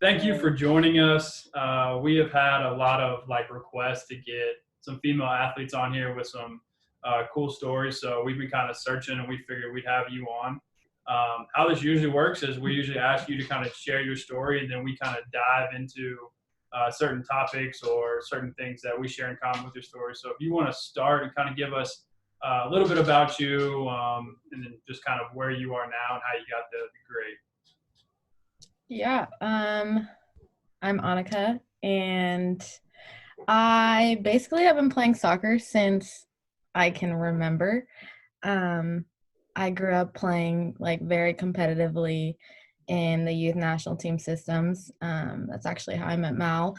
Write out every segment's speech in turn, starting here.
Thank you for joining us. We have had a lot of requests to get some female athletes on here with some cool stories. So we've been kind of searching, and we figured we'd have you on. How this usually works is we usually ask you to kind of share your story, and then we kind of dive into certain topics or certain things that we share in common with your story. So if you want to start and kind of give us a little bit about you, and then just kind of where you are now and how you got there, that'd be great. Yeah, I'm Anika, and I basically have been playing soccer since I can remember. Um, I grew up playing very competitively in the youth national team systems. That's actually how I met Mal,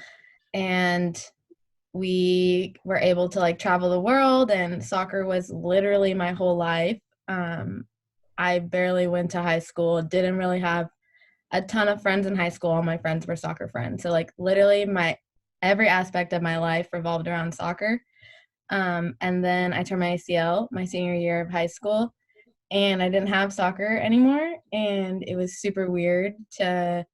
and we were able to travel the world, and soccer was literally my whole life. I barely went to high school, didn't really have a ton of friends in high school. All my friends were soccer friends. So literally my every aspect of my life revolved around soccer. And then I tore my ACL my senior year of high school, and I didn't have soccer anymore. And it was super weird to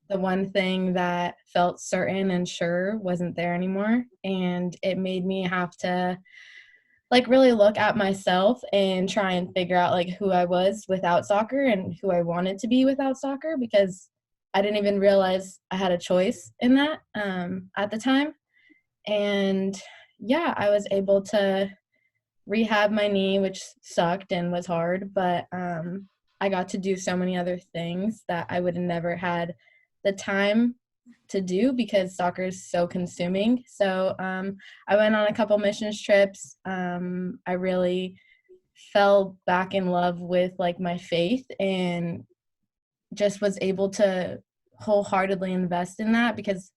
the one thing that felt certain and sure wasn't there anymore. And it made me have to really look at myself and try and figure out who I was without soccer and who I wanted to be without soccer, because I didn't even realize I had a choice in that at the time. And yeah, I was able to rehab my knee, which sucked and was hard, but I got to do so many other things that I would have never had the time to do because soccer is so consuming. So I went on a couple missions trips. I really fell back in love with my faith, and just was able to wholeheartedly invest in that because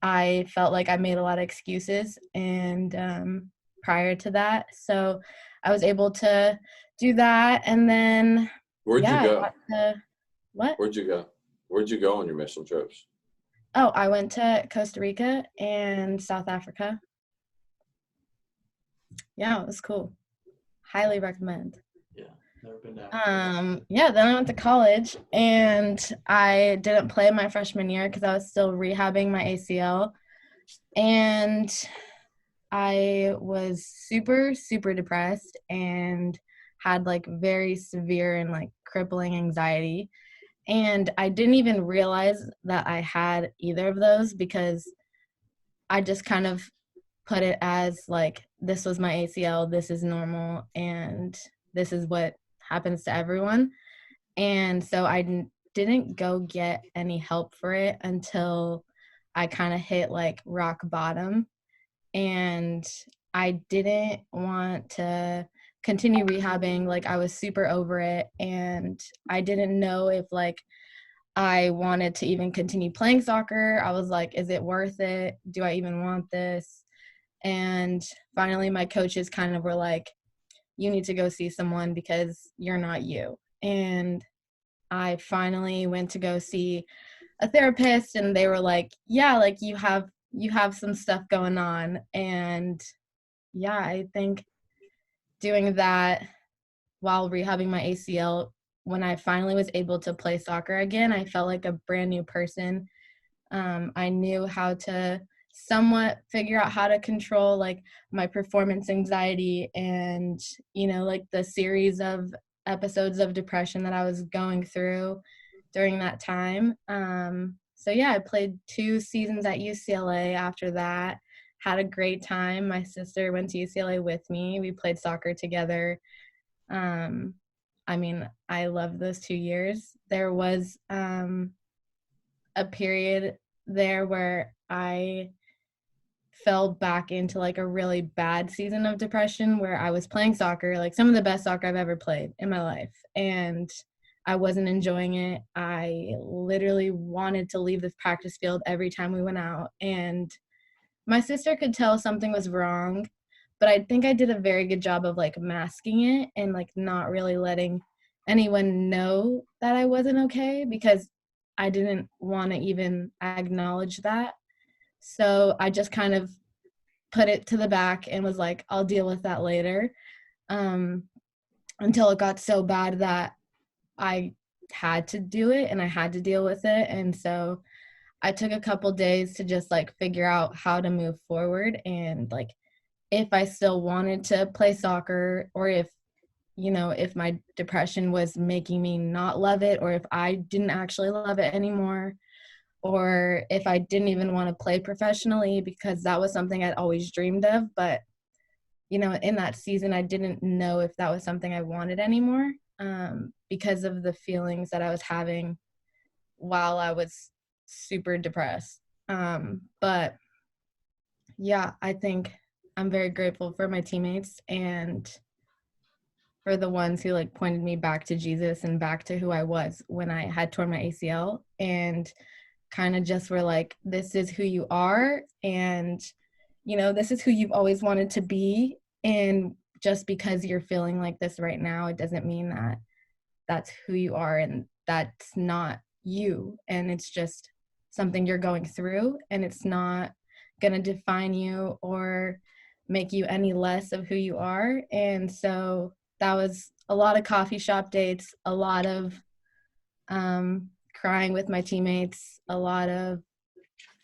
I felt like I made a lot of excuses and prior to that. So I was able to do that, and then Where'd you yeah, I go? got to what? Where'd you go? Where'd you go on your mission trips? Oh, I went to Costa Rica and South Africa. Yeah, it was cool. Highly recommend. Yeah, never been down. Yeah, then I went to college, and I didn't play my freshman year because I was still rehabbing my ACL. And I was super, super depressed and had very severe and crippling anxiety. And I didn't even realize that I had either of those because I just kind of put it as this was my ACL, this is normal, and this is what happens to everyone. And so I didn't go get any help for it until I kind of hit rock bottom. And I didn't want to continue rehabbing. I was super over it, and I didn't know if I wanted to even continue playing soccer. I was like, is it worth it? Do I even want this? And finally my coaches kind of were like, you need to go see someone because you're not you. And I finally went to go see a therapist, and they were like, yeah, you have some stuff going on. And yeah, I think doing that while rehabbing my ACL, when I finally was able to play soccer again, I felt like a brand new person. I knew how to somewhat figure out how to control my performance anxiety and the series of episodes of depression that I was going through during that time. So yeah, I played 2 seasons at UCLA after that. Had a great time. My sister went to UCLA with me. We played soccer together. Um, I mean, I loved those 2 years. There was a period there where I fell back into a really bad season of depression where I was playing soccer, some of the best soccer I've ever played in my life. And I wasn't enjoying it. I literally wanted to leave the practice field every time we went out. And my sister could tell something was wrong, but I think I did a very good job of masking it and not really letting anyone know that I wasn't okay because I didn't want to even acknowledge that. So I just kind of put it to the back and was like, I'll deal with that later, um, until it got so bad that I had to do it and I had to deal with it. And so I took a couple days to just like figure out how to move forward and like if I still wanted to play soccer or if, you know, if my depression was making me not love it or if I didn't actually love it anymore or if I didn't even want to play professionally because that was something I'd always dreamed of. But, you know, in that season, I didn't know if that was something I wanted anymore because of the feelings that I was having while I was super depressed. But yeah, I think I'm very grateful for my teammates and for the ones who like pointed me back to Jesus and back to who I was when I had torn my ACL and kind of just were like, this is who you are. And, you know, this is who you've always wanted to be. And just because you're feeling like this right now, it doesn't mean that that's who you are and that's not you. And it's just something you're going through and it's not going to define you or make you any less of who you are. And so that was a lot of coffee shop dates, a lot of crying with my teammates, a lot of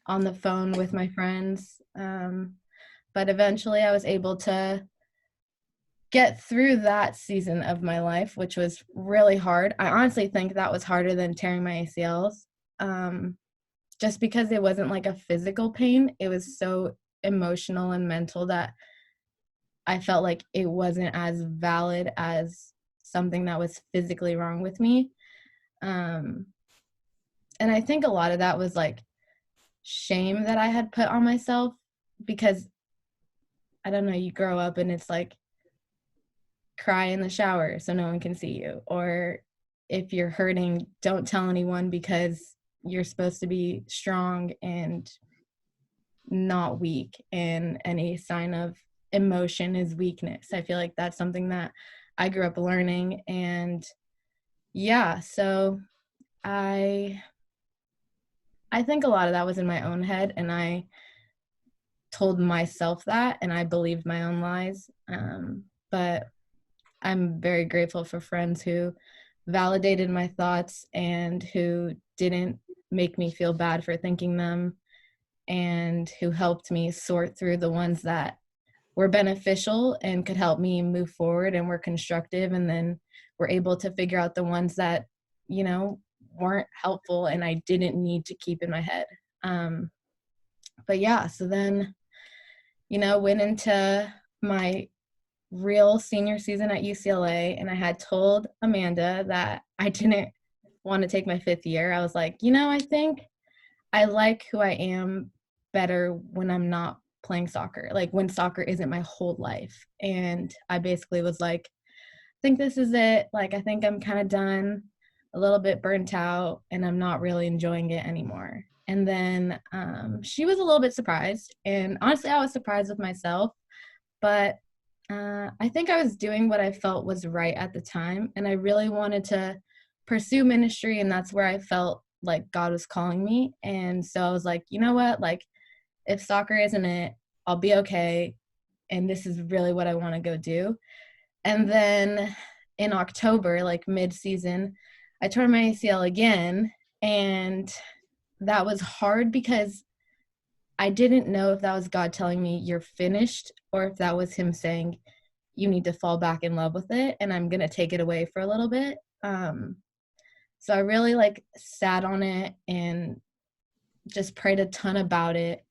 on the phone with my friends. But eventually I was able to get through that season of my life, which was really hard. I honestly think that was harder than tearing my ACLs, just because it wasn't like a physical pain. It was so emotional and mental that I felt like it wasn't as valid as something that was physically wrong with me. And I think a lot of that was like shame that I had put on myself because I don't know, you grow up and it's like cry in the shower so no one can see you. Or if you're hurting, don't tell anyone because you're supposed to be strong and not weak. And any sign of emotion is weakness. I feel like that's something that I grew up learning. And yeah, so I think a lot of that was in my own head and I told myself that and I believed my own lies. But I'm very grateful for friends who validated my thoughts and who didn't make me feel bad for thinking them and who helped me sort through the ones that were beneficial and could help me move forward and were constructive, and then were able to figure out the ones that, you know, weren't helpful and I didn't need to keep in my head. But yeah, so then, you know, went into my real senior season at UCLA and I had told Amanda that I didn't want to take my 5th year. I was like, you know, I think I like who I am better when I'm not playing soccer, like when soccer isn't my whole life. And I basically was like, I think this is it. Like, I think I'm kind of done, a little bit burnt out, and I'm not really enjoying it anymore. And then she was a little bit surprised. And honestly, I was surprised with myself. But I think I was doing what I felt was right at the time. And I really wanted to pursue ministry. And that's where I felt like God was calling me. And so I was like, you know what? Like, if soccer isn't it, I'll be okay. And this is really what I want to go do. And then in October, like mid-season, I tore my ACL again. And that was hard because I didn't know if that was God telling me you're finished or if that was him saying you need to fall back in love with it and I'm going to take it away for a little bit. So I really like sat on it and just prayed a ton about it.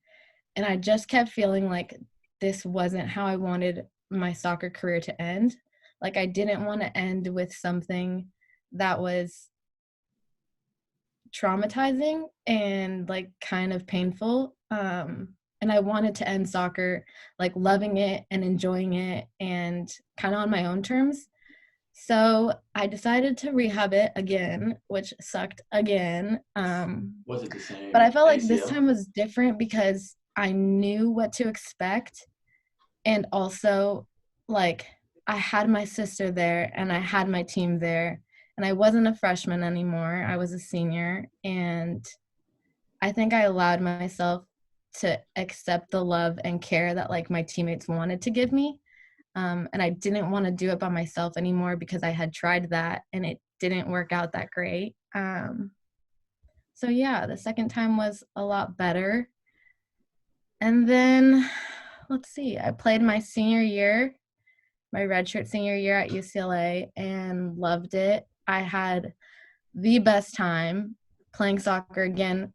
And I just kept feeling like this wasn't how I wanted my soccer career to end. Like I didn't want to end with something that was traumatizing and like kind of painful. And I wanted to end soccer like loving it and enjoying it and kind of on my own terms. So I decided to rehab it again, which sucked again. Was it the same? But I felt like ACL? this time was different because I knew what to expect. And also, like, I had my sister there and I had my team there. And I wasn't a freshman anymore. I was a senior. And I think I allowed myself to accept the love and care that, like, my teammates wanted to give me. And I didn't want to do it by myself anymore because I had tried that and it didn't work out that great. So yeah, the second time was a lot better. And then, let's see, I played my senior year, my redshirt senior year at UCLA, and loved it. I had the best time playing soccer again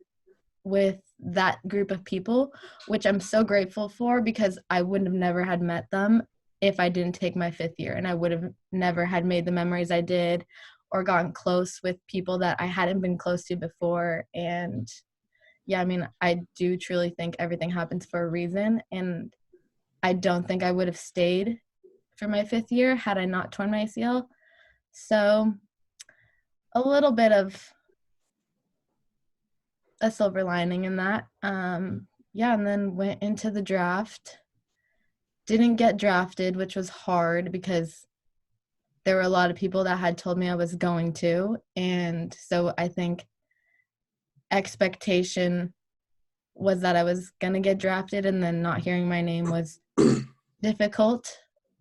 with that group of people, which I'm so grateful for because I would have never had met them if I didn't take my 5th year, and I would have never had made the memories I did or gotten close with people that I hadn't been close to before. And yeah, I mean, I do truly think everything happens for a reason, and I don't think I would have stayed for my 5th year had I not torn my ACL. So a little bit of a silver lining in that. Yeah, and then went into the draft. Didn't get drafted, which was hard because there were a lot of people that had told me I was going to. And so I think expectation was that I was going to get drafted, and then not hearing my name was difficult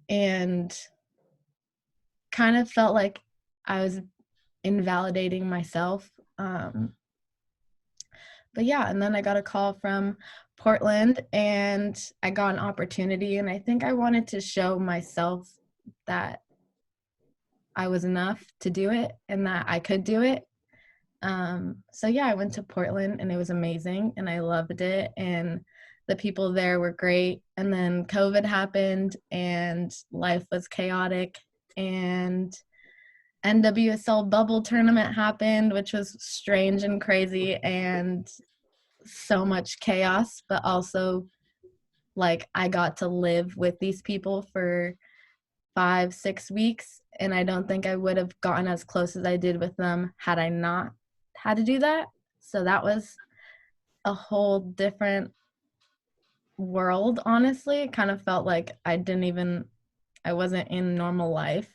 and kind of felt like I was invalidating myself. But yeah, and then I got a call from Portland and I got an opportunity, and I think I wanted to show myself that I was enough to do it and that I could do it. So yeah, I went to Portland and it was amazing and I loved it, and the people there were great. And then COVID happened and life was chaotic, and NWSL bubble tournament happened, which was strange and crazy and so much chaos, but also like I got to live with these people for 5-6 weeks, and I don't think I would have gotten as close as I did with them had I not had to do that. So that was a whole different world, honestly. It kind of felt like I wasn't in normal life.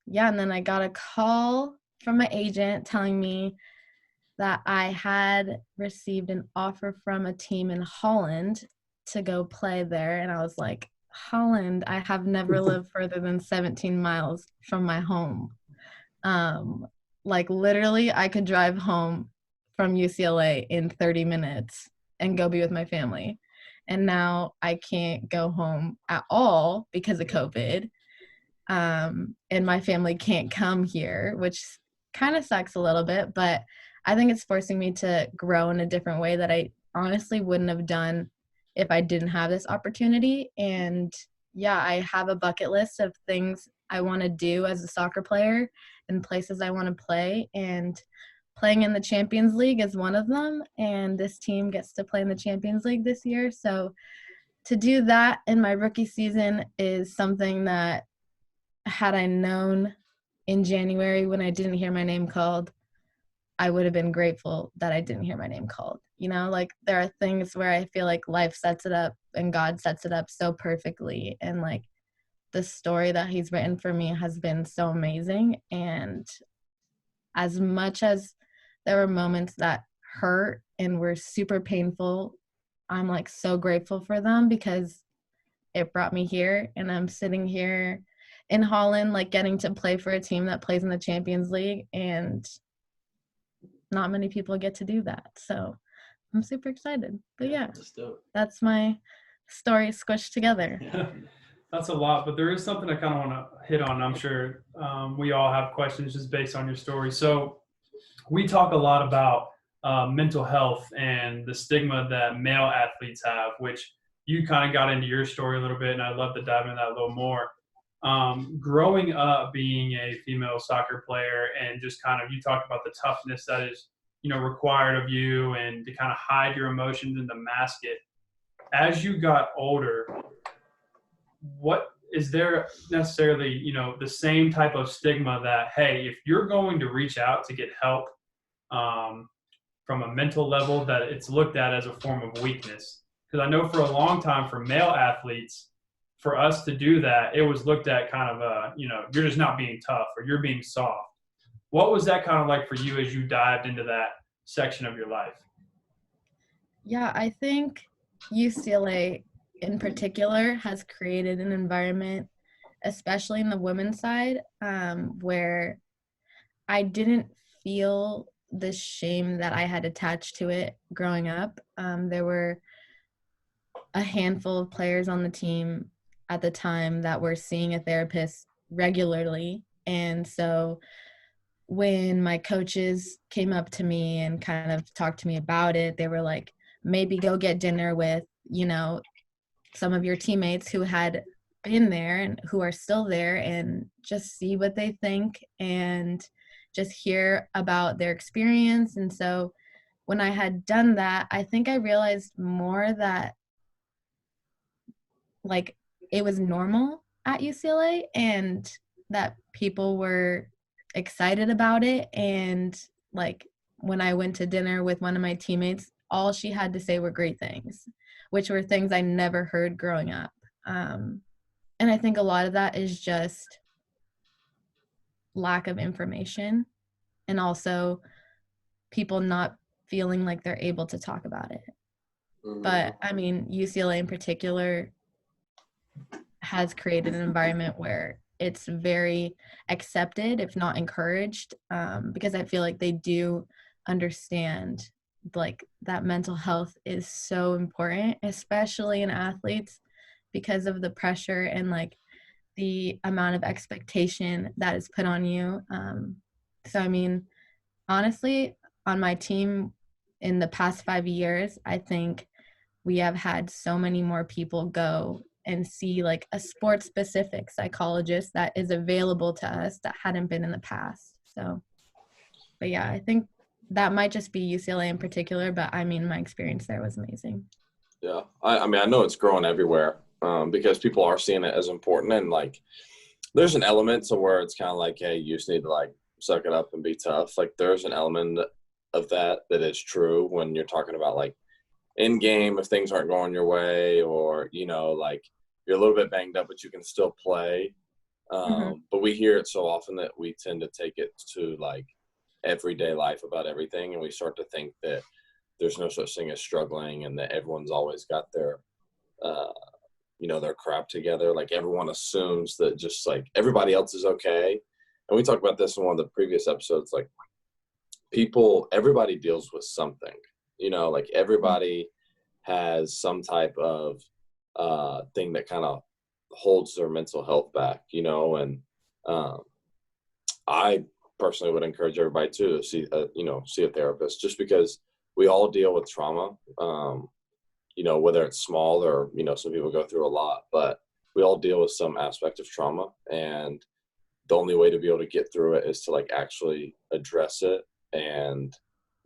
Yeah, and then I got a call from my agent telling me that I had received an offer from a team in Holland to go play there. And I was like, Holland, I have never lived further than 17 miles from my home. Like literally I could drive home from UCLA in 30 minutes and go be with my family. And now I can't go home at all because of COVID. And my family can't come here, which kind of sucks a little bit, but I think it's forcing me to grow in a different way that I honestly wouldn't have done if I didn't have this opportunity. And yeah, I have a bucket list of things I want to do as a soccer player and places I want to play, and playing in the Champions League is one of them, and this team gets to play in the Champions League this year. So to do that in my rookie season is something that, had I known in January when I didn't hear my name called, I would have been grateful that I didn't hear my name called. You know, like there are things where I feel like life sets it up and God sets it up so perfectly. And like the story that he's written for me has been so amazing. And as much as there were moments that hurt and were super painful, I'm like so grateful for them because it brought me here, and I'm sitting here in Holland, like getting to play for a team that plays in the Champions League, and not many people get to do that. So I'm super excited. But yeah, that's my story squished together. Yeah, that's a lot, but there is something I kind of want to hit on. I'm sure we all have questions just based on your story. So we talk a lot about mental health and the stigma that male athletes have, which you kind of got into your story a little bit, and I'd love to dive into that a little more. Growing up being a female soccer player, and just kind of, you talked about the toughness that is, required of you, and to kind of hide your emotions and to mask it. As you got older, what is there necessarily, the same type of stigma that, hey, if you're going to reach out to get help from a mental level, that it's looked at as a form of weakness? Because I know for a long time for male athletes, for us to do that, it was looked at kind of you're just not being tough or you're being soft. What was that kind of like for you as you dived into that section of your life? Yeah, I think UCLA in particular has created an environment, especially in the women's side, where I didn't feel the shame that I had attached to it growing up. There were a handful of players on the team at the time that were seeing a therapist regularly. And so when my coaches came up to me and kind of talked to me about it, they were like, maybe go get dinner with, some of your teammates who had been there and who are still there, and just see what they think and just hear about their experience. And so when I had done that, I think I realized more that like it was normal at UCLA and that people were excited about it. And like when I went to dinner with one of my teammates, all she had to say were great things, which were things I never heard growing up. And I think a lot of that is just lack of information, and also people not feeling like they're able to talk about it. But I mean, UCLA in particular has created an environment where it's very accepted, if not encouraged, because I feel like they do understand like that mental health is so important, especially in athletes, because of the pressure and like the amount of expectation that is put on you. So I mean, honestly, on my team in the past 5 years, I think we have had so many more people go and see like a sports specific psychologist that is available to us that hadn't been in the past. So, but yeah, I think that might just be UCLA in particular, but I mean, my experience there was amazing. Yeah. I mean, I know it's growing everywhere because people are seeing it as important. And, like, there's an element to where it's kind of like, hey, you just need to, like, suck it up and be tough. Like, there's an element of that is true when you're talking about, like, in game if things aren't going your way, or, like, you're a little bit banged up, but you can still play. But we hear it so often that we tend to take it to, like, everyday life about everything, and we start to think that there's no such thing as struggling and that everyone's always got their their crap together. Like, everyone assumes that just like everybody else is okay. And we talked about this in one of the previous episodes. Like, everybody deals with something, like everybody has some type of thing that kind of holds their mental health back, and I personally would encourage everybody to see a therapist, just because we all deal with trauma, whether it's small or, some people go through a lot, but we all deal with some aspect of trauma. And the only way to be able to get through it is to, like, actually address it and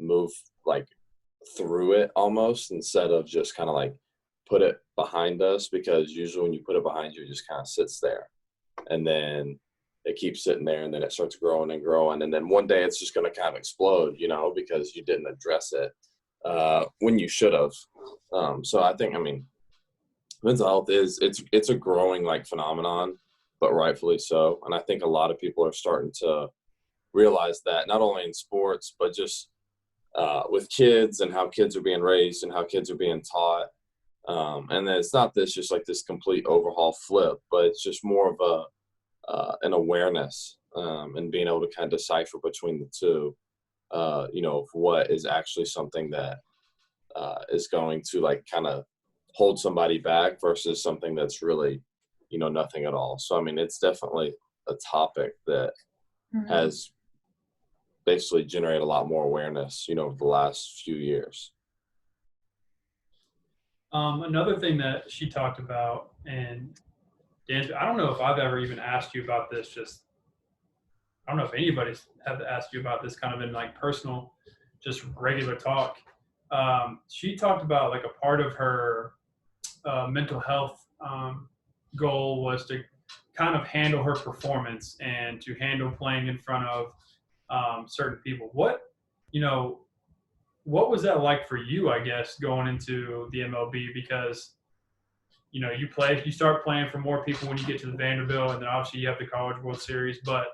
move, like, through it almost, instead of just kind of, like, put it behind us, because usually when you put it behind you, it just kind of sits there. And then it keeps sitting there, and then it starts growing and growing. And then one day it's just going to kind of explode, because you didn't address it when you should have. So I think, mental health it's a growing, like, phenomenon, but rightfully so. And I think a lot of people are starting to realize that, not only in sports, but just with kids and how kids are being raised and how kids are being taught. And then it's not just like this complete overhaul flip, but it's just more of an awareness and being able to kind of decipher between the two, of what is actually something that is going to, like, kind of hold somebody back versus something that's really, nothing at all. So, it's definitely a topic that has basically generated a lot more awareness, over the last few years. Another thing that she talked about, and Dansby, I don't know if I've ever even asked you about this. I don't know if anybody's had to ask you about this kind of in, like, personal, just regular talk. She talked about, like, a part of her mental health goal was to kind of handle her performance and to handle playing in front of certain people. What was that like for you, I guess, going into the MLB? Because, you start playing for more people when you get to the Vanderbilt, and then obviously you have the College World Series. But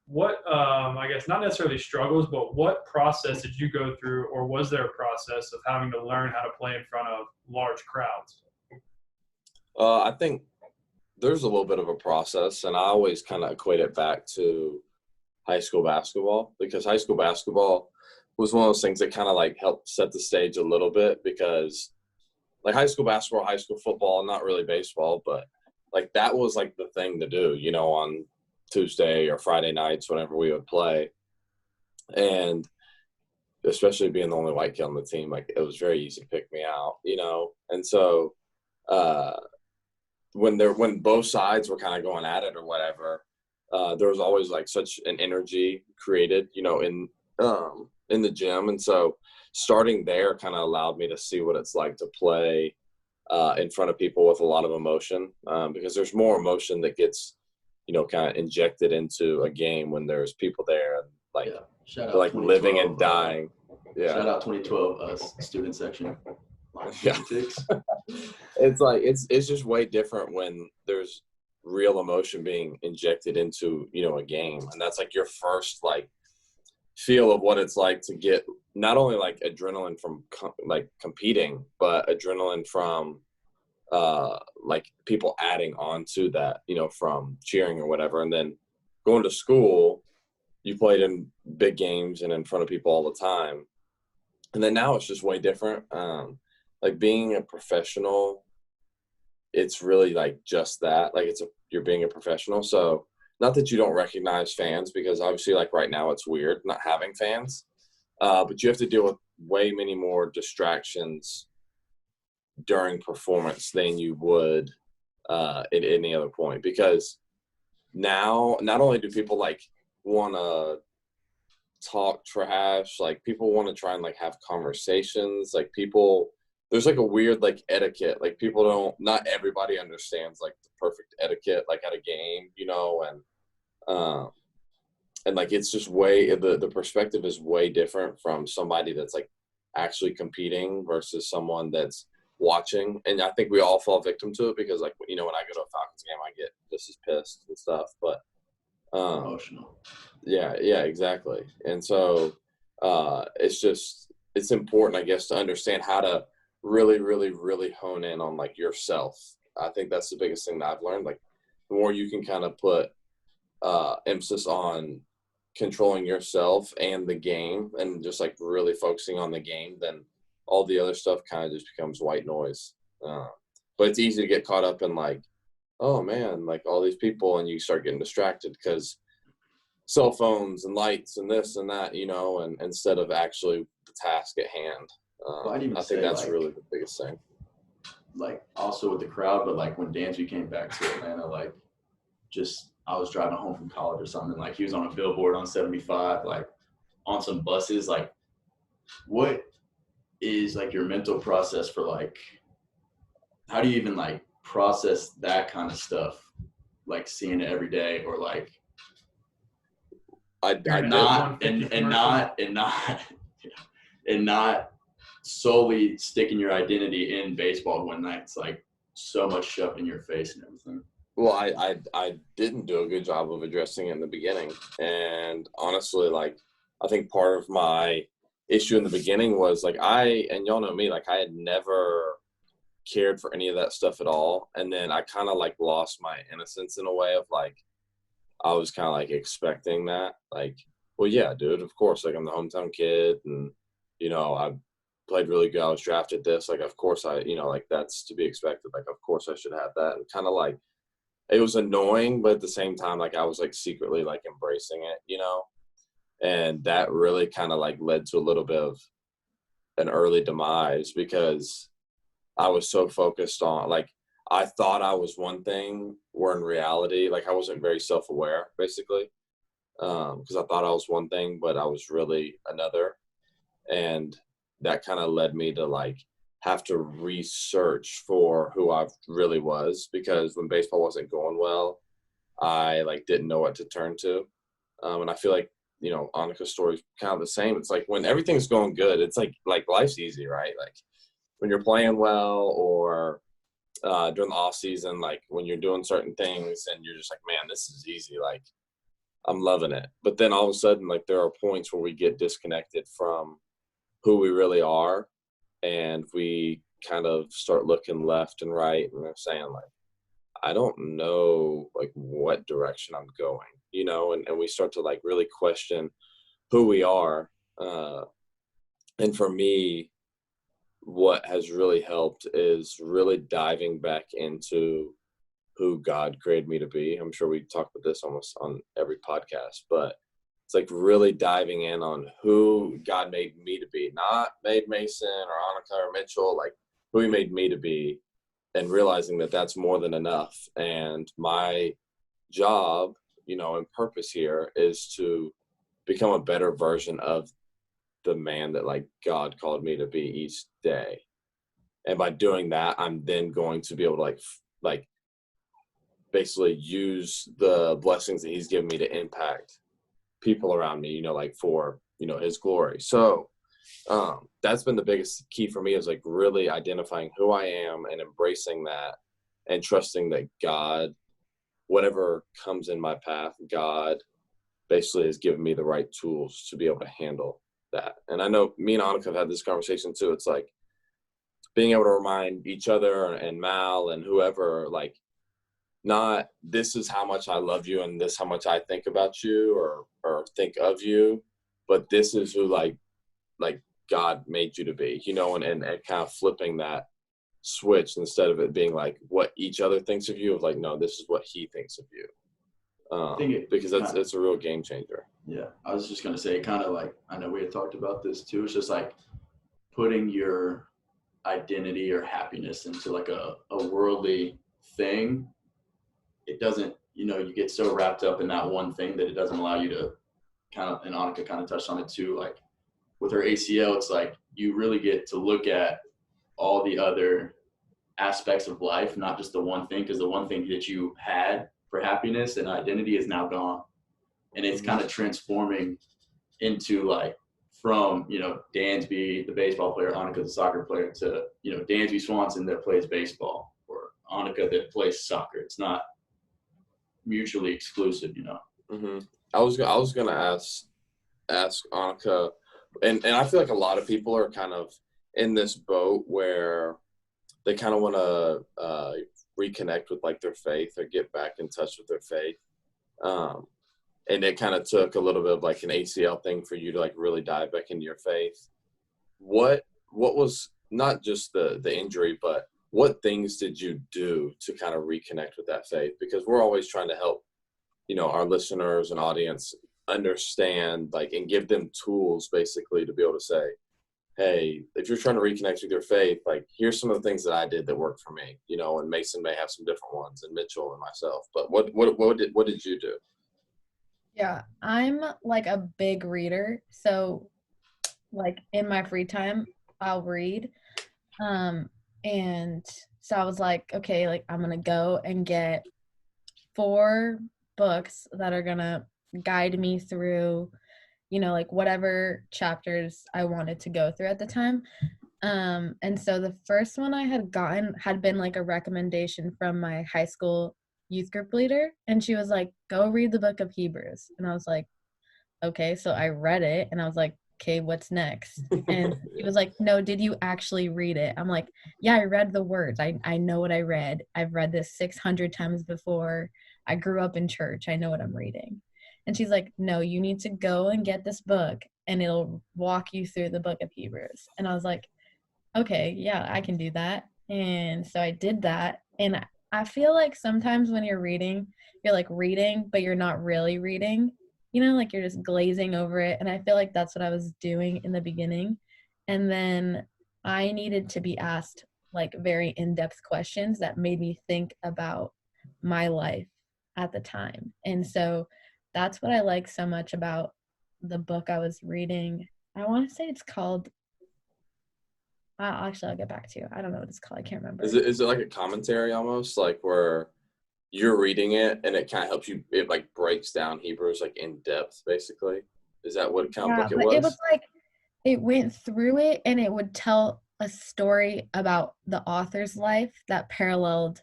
what, I guess, not necessarily struggles, but what process did you go through, or was there a process of having to learn how to play in front of large crowds? I think there's a little bit of a process, and I always kind of equate it back to high school basketball, because high school basketball was one of those things that kind of like helped set the stage a little bit, because like high school basketball, high school football, not really baseball, but like that was like the thing to do, you know, on Tuesday or Friday nights, whenever we would play. And especially being the only white kid on the team, like it was very easy to pick me out, you know? And so when both sides were kind of going at it or whatever, there was always like such an energy created, you know, in the gym. And so starting there kind of allowed me to see what it's like to play in front of people with a lot of emotion, because there's more emotion that gets, you know, kind of injected into a game when there's people there and like, Shout out like living and dying. Shout out 2012 student section. Yeah. It's like it's just way different when there's real emotion being injected into, you know, a game, and that's like your first like feel of what it's like to get not only like adrenaline from like competing, but adrenaline from like people adding on to that, you know, from cheering or whatever. And then going to school, you played in big games and in front of people all the time, and then now it's just way different. Like being a professional, it's really like just that, like you're being a professional. So not that you don't recognize fans, because obviously like right now it's weird not having fans, but you have to deal with way many more distractions during performance than you would at any other point, because now not only do people like want to talk trash, like people want to try and like have conversations, like people, there's like a weird like etiquette, like people not everybody understands like the perfect etiquette like at a game, you know, and like it's just way the perspective is way different from somebody that's like actually competing versus someone that's watching. And I think we all fall victim to it, because like, you know, when I go to a Falcons game I get just as pissed and stuff, but emotional. Yeah, exactly. And so it's important, I guess, to understand how to really, really, really hone in on like yourself. I think that's the biggest thing that I've learned. Like the more you can kind of put emphasis on controlling yourself and the game, and just like really focusing on the game, then all the other stuff kind of just becomes white noise. But it's easy to get caught up in like, oh man, like all these people, and you start getting distracted because cell phones and lights and this and that, you know, and instead of actually the task at hand. I think that's like, really the biggest thing. Like also with the crowd, but like when Dansby came back to Atlanta, like just I was driving home from college or something, like he was on a billboard on 75, like on some buses. Like what is like your mental process for like, how do you even like process that kind of stuff, like seeing it every day, or like not solely sticking your identity in baseball when that's like so much shoved in your face and everything? Well, I didn't do a good job of addressing it in the beginning, and honestly, like I think part of my issue in the beginning was like and y'all know me, like I had never cared for any of that stuff at all, and then I kind of like lost my innocence in a way of like I was kind of like expecting that, like, well, yeah, dude, of course, like I'm the hometown kid, and you know I played really good, I was drafted this, like of course I, you know, like that's to be expected, like of course I should have that, and kind of like it was annoying, but at the same time like I was like secretly like embracing it, you know, and that really kind of like led to a little bit of an early demise, because I was so focused on like I thought I was one thing, where in reality like I wasn't very self-aware basically, because I thought I was one thing but I was really another, and that kind of led me to like have to research for who I really was, because when baseball wasn't going well I like didn't know what to turn to, and I feel like, you know, Anika's story is kind of the same. It's like when everything's going good, it's like life's easy, right? Like when you're playing well, or during the off season, like when you're doing certain things and you're just like, man, this is easy. Like I'm loving it. But then all of a sudden, like there are points where we get disconnected from who we really are, and we kind of start looking left and right, and they're saying like, I don't know like what direction I'm going. you know, and we start to like really question who we are. And for me, what has really helped is really diving back into who God created me to be. I'm sure we talk about this almost on every podcast, but it's like really diving in on who God made me to be, not made Macen or Anika or Mitchell, like who he made me to be, and realizing that that's more than enough. And my job, you know, and purpose here is to become a better version of the man that like God called me to be each day. And by doing that, I'm then going to be able to like basically use the blessings that he's given me to impact people around me, you know, like for, you know, his glory. So that's been the biggest key for me, is like really identifying who I am and embracing that and trusting that God, whatever comes in my path, God basically has given me the right tools to be able to handle that. And I know me and Anika have had this conversation too. It's like being able to remind each other and Mal and whoever, like, not this is how much I love you and this how much I think about you or think of you, but this is who like God made you to be, you know, and kind of flipping that switch instead of it being like what each other thinks of you, of like, no, this is what he thinks of you. Because it's a real game changer. Yeah, I was just gonna say, kind of like, I know we had talked about this too. It's just like putting your identity or happiness into like a worldly thing. It doesn't, you know, you get so wrapped up in that one thing that it doesn't allow you to kind of, and Anika kind of touched on it too, like with her ACL, it's like you really get to look at all the other aspects of life, not just the one thing, because the one thing that you had for happiness and identity is now gone. And it's kind of transforming into like, from, you know, Dansby, the baseball player, Anika, the soccer player, to, you know, Dansby Swanson that plays baseball, or Anika that plays soccer. It's not mutually exclusive, you know. Mm-hmm. I was gonna ask Anika, and I feel like a lot of people are kind of in this boat where they kind of want to reconnect with like their faith or get back in touch with their faith. And it kind of took a little bit of like an ACL thing for you to like really dive back into your faith. What was not just the injury, but what things did you do to kind of reconnect with that faith? Because we're always trying to help, you know, our listeners and audience understand, like, and give them tools basically to be able to say, hey, if you're trying to reconnect with your faith, like, here's some of the things that I did that worked for me, you know, and Macen may have some different ones, and Mitchell and myself. But what did you do? Yeah, I'm like a big reader. So like in my free time, I'll read. And so I was like, okay, like I'm going to go and get 4 books that are going to guide me through, you know, like whatever chapters I wanted to go through at the time. And so the first one I had gotten had been like a recommendation from my high school youth group leader, and she was like, go read the book of Hebrews. And I was like, okay. So I read it and I was like, okay, what's next? And he was like, no, did you actually read it? I'm like, yeah, I read the words. I know what I read. I've read this 600 times before. I grew up in church. I know what I'm reading. And she's like, no, you need to go and get this book and it'll walk you through the book of Hebrews. And I was like, okay, yeah, I can do that. And so I did that. And I feel like sometimes when you're reading, you're like reading, but you're not really reading, you know, like you're just glazing over it. And I feel like that's what I was doing in the beginning. And then I needed to be asked like very in-depth questions that made me think about my life at the time. And so that's what I like so much about the book I was reading. I want to say it's called, actually, I'll get back to you. I don't know what it's called. I can't remember. Is it like a commentary almost, like where you're reading it and it kind of helps you, it like breaks down Hebrews like in depth, basically? Is that what kind of book it was? It was like, it went through it and it would tell a story about the author's life that paralleled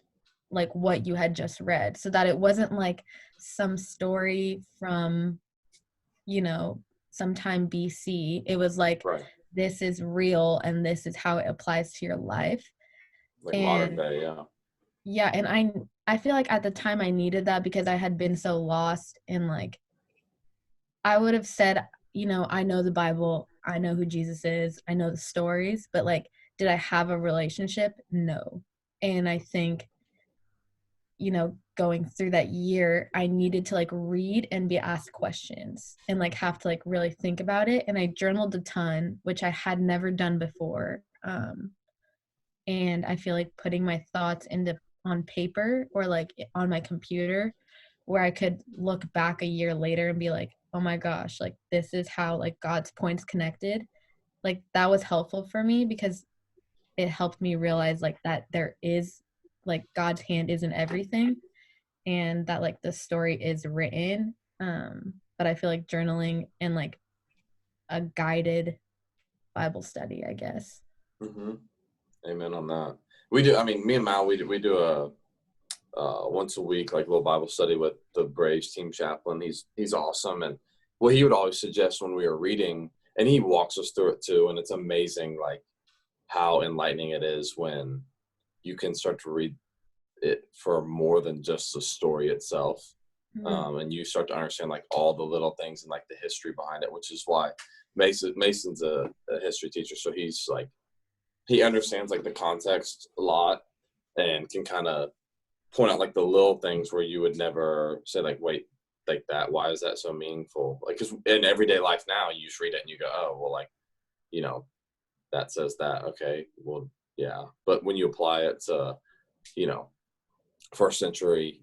like what you had just read, so that it wasn't like some story from, you know, sometime BC. It was like, right, this is real and this is how it applies to your life. like And modern day, yeah. Yeah, and I feel like at the time I needed that because I had been so lost, and like I would have said, I know the Bible, I know who Jesus is, I know the stories, but like did I have a relationship? No. And I think going through that year, I needed to like read and be asked questions and like have to like really think about it. And I journaled a ton, which I had never done before. And I feel like putting my thoughts on paper or like on my computer, where I could look back a year later and be like, oh my gosh, like this is how like God's points connected. Like that was helpful for me because it helped me realize like that there is like God's hand is in everything, and that like the story is written. But I feel like journaling and like a guided Bible study, I guess. Mm-hmm. Amen on that. We do. I mean, me and Mal, we do a once a week like little Bible study with the Braves team chaplain. He's awesome, and what he would always suggest when we were reading, and he walks us through it too, and it's amazing like how enlightening it is when you can start to read it for more than just the story itself. Mm-hmm. And you start to understand like all the little things and like the history behind it, which is why Mason's a history teacher, so he's like he understands like the context a lot and can kind of point out like the little things where you would never say like, wait, like that, why is that so meaningful? Like, because in everyday life now you just read it and you go, oh well, like that says that, okay, well yeah, but when you apply it to first century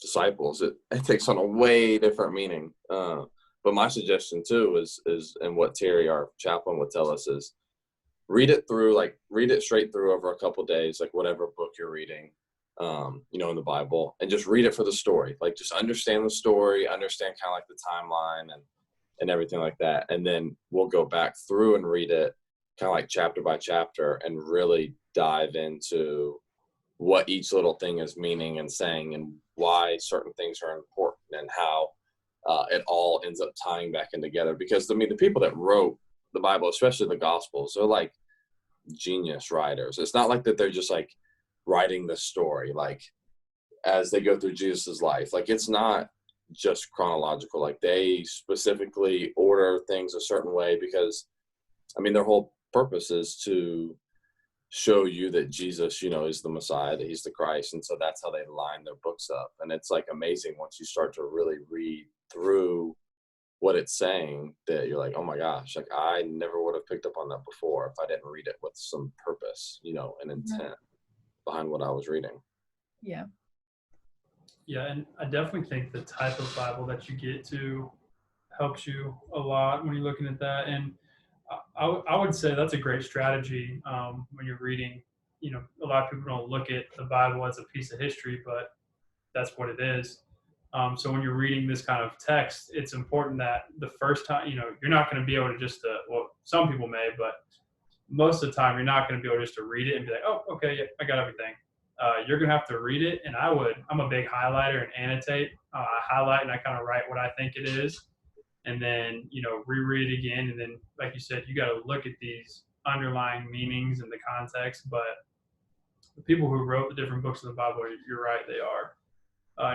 disciples, it takes on a way different meaning. But my suggestion too is and what Terry, our chaplain, would tell us is read it straight through over a couple days, like whatever book you're reading, in the Bible, and just read it for the story. Like just understand the story, understand kind of like the timeline and everything like that. And then we'll go back through and read it kind of like chapter by chapter and really dive into what each little thing is meaning and saying and why certain things are important and how it all ends up tying back in together. Because I mean, the people that wrote the Bible, especially the Gospels, they're like genius writers. It's not like that they're just like writing the story like as they go through Jesus's life. Like it's not just chronological. Like they specifically order things a certain way because I mean their whole purpose is to show you that Jesus, is the Messiah, that he's the Christ. And so that's how they line their books up. And it's like amazing once you start to really read through what it's saying that you're like, oh my gosh, like I never would have picked up on that before if I didn't read it with some purpose, an intent behind what I was reading. Yeah. Yeah, and I definitely think the type of Bible that you get to helps you a lot when you're looking at that. And I would say that's a great strategy when you're reading. A lot of people don't look at the Bible as a piece of history, but that's what it is. So when you're reading this kind of text, it's important that the first time, you're not going to be able to well, some people may, but most of the time you're not going to be able just to read it and be like, oh, okay, yeah, I got everything. You're going to have to read it. And I'm a big highlighter and annotate. I highlight and I kind of write what I think it is. And then, reread it again. And then, like you said, you got to look at these underlying meanings and the context. But the people who wrote the different books of the Bible, you're right, they are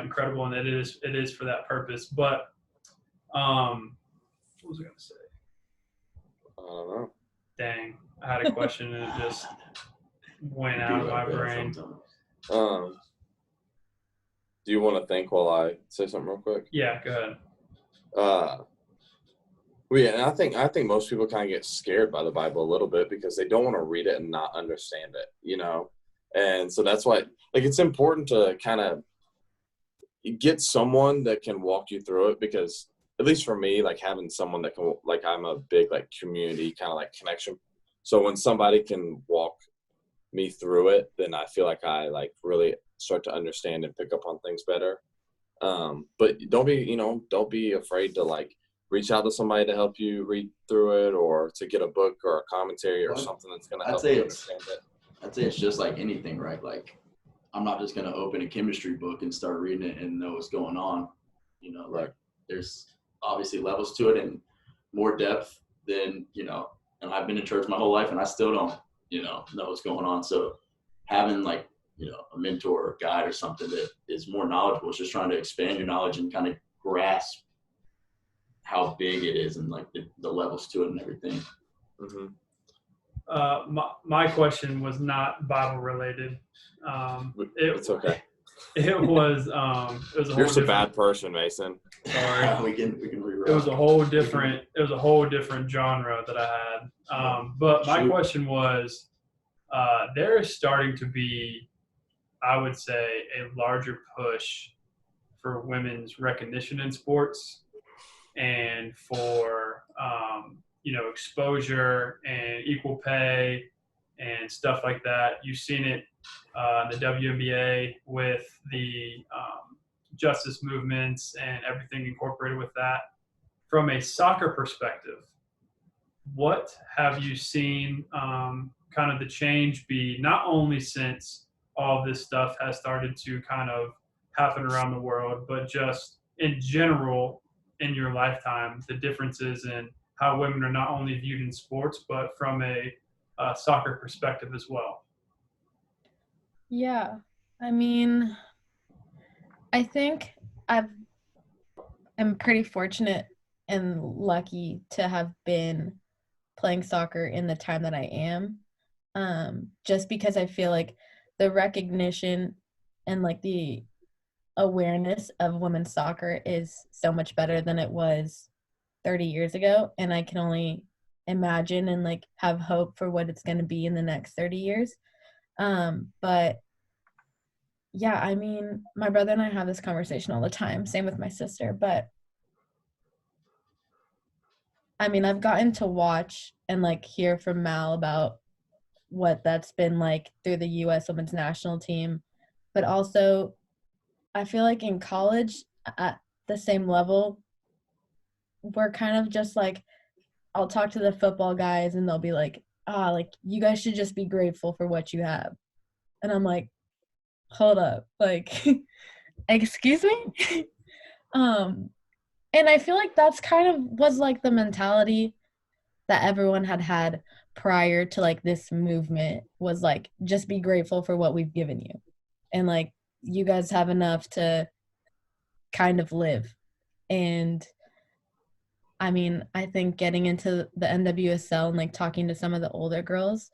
incredible, and it is for that purpose. But what was I going to say? I don't know. Dang, I had a question and it just went out of my brain. Do you want to think while I say something real quick? Yeah, go ahead. Well, yeah, and I think most people kind of get scared by the Bible a little bit because they don't want to read it and not understand it, And so that's why, like, it's important to kind of get someone that can walk you through it because, at least for me, like having someone that can, like, I'm a big like community kind of like connection. So when somebody can walk me through it, then I feel like I like really start to understand and pick up on things better. But don't be afraid to like reach out to somebody to help you read through it or to get a book or a commentary or something that's going to help you understand it. I'd say it's just like anything, right? Like I'm not just going to open a chemistry book and start reading it and know what's going on. Like there's obviously levels to it and more depth than, and I've been in church my whole life and I still don't, know what's going on. So having like a mentor or guide or something that is more knowledgeable. It's just trying to expand your knowledge and kind of grasp how big it is and like the levels to it and everything. Mm-hmm. My question was not Bible related. It's okay. It was a whole You're just a different, bad person, Mason. sorry. we can reroute. It was a whole different genre that I had. But my question was, there is starting to be, I would say, a larger push for women's recognition in sports and for exposure and equal pay and stuff like that. You've seen it in the WNBA with the justice movements and everything incorporated with that. From a soccer perspective, what have you seen kind of the change be, not only since all this stuff has started to kind of happen around the world, but just in general in your lifetime, the differences in how women are not only viewed in sports, but from a soccer perspective as well? Yeah, I mean, I think I'm pretty fortunate and lucky to have been playing soccer in the time that I am, just because I feel like the recognition and like the awareness of women's soccer is so much better than it was 30 years ago, and I can only imagine and like have hope for what it's going to be in the next 30 years. But yeah, I mean, my brother and I have this conversation all the time, same with my sister, but I mean, I've gotten to watch and like hear from Mal about what that's been like through the US women's national team, but also I feel like in college at the same level, we're kind of just like, I'll talk to the football guys and they'll be like, like you guys should just be grateful for what you have. And I'm like, hold up, like, excuse me? And I feel like that's kind of was like the mentality that everyone had prior to like this movement, was like, just be grateful for what we've given you. And like, you guys have enough to kind of live. And I mean, I think getting into the NWSL and like talking to some of the older girls,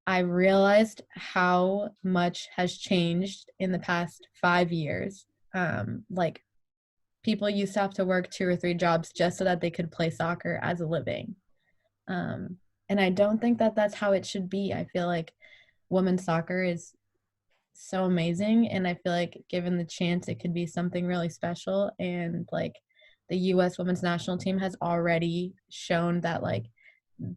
I realized how much has changed in the past 5 years. Like, people used to have to work 2 or 3 jobs just so that they could play soccer as a living. And I don't think that that's how it should be. I feel like women's soccer is so amazing, and I feel like given the chance, it could be something really special. And like, the U.S. women's national team has already shown that like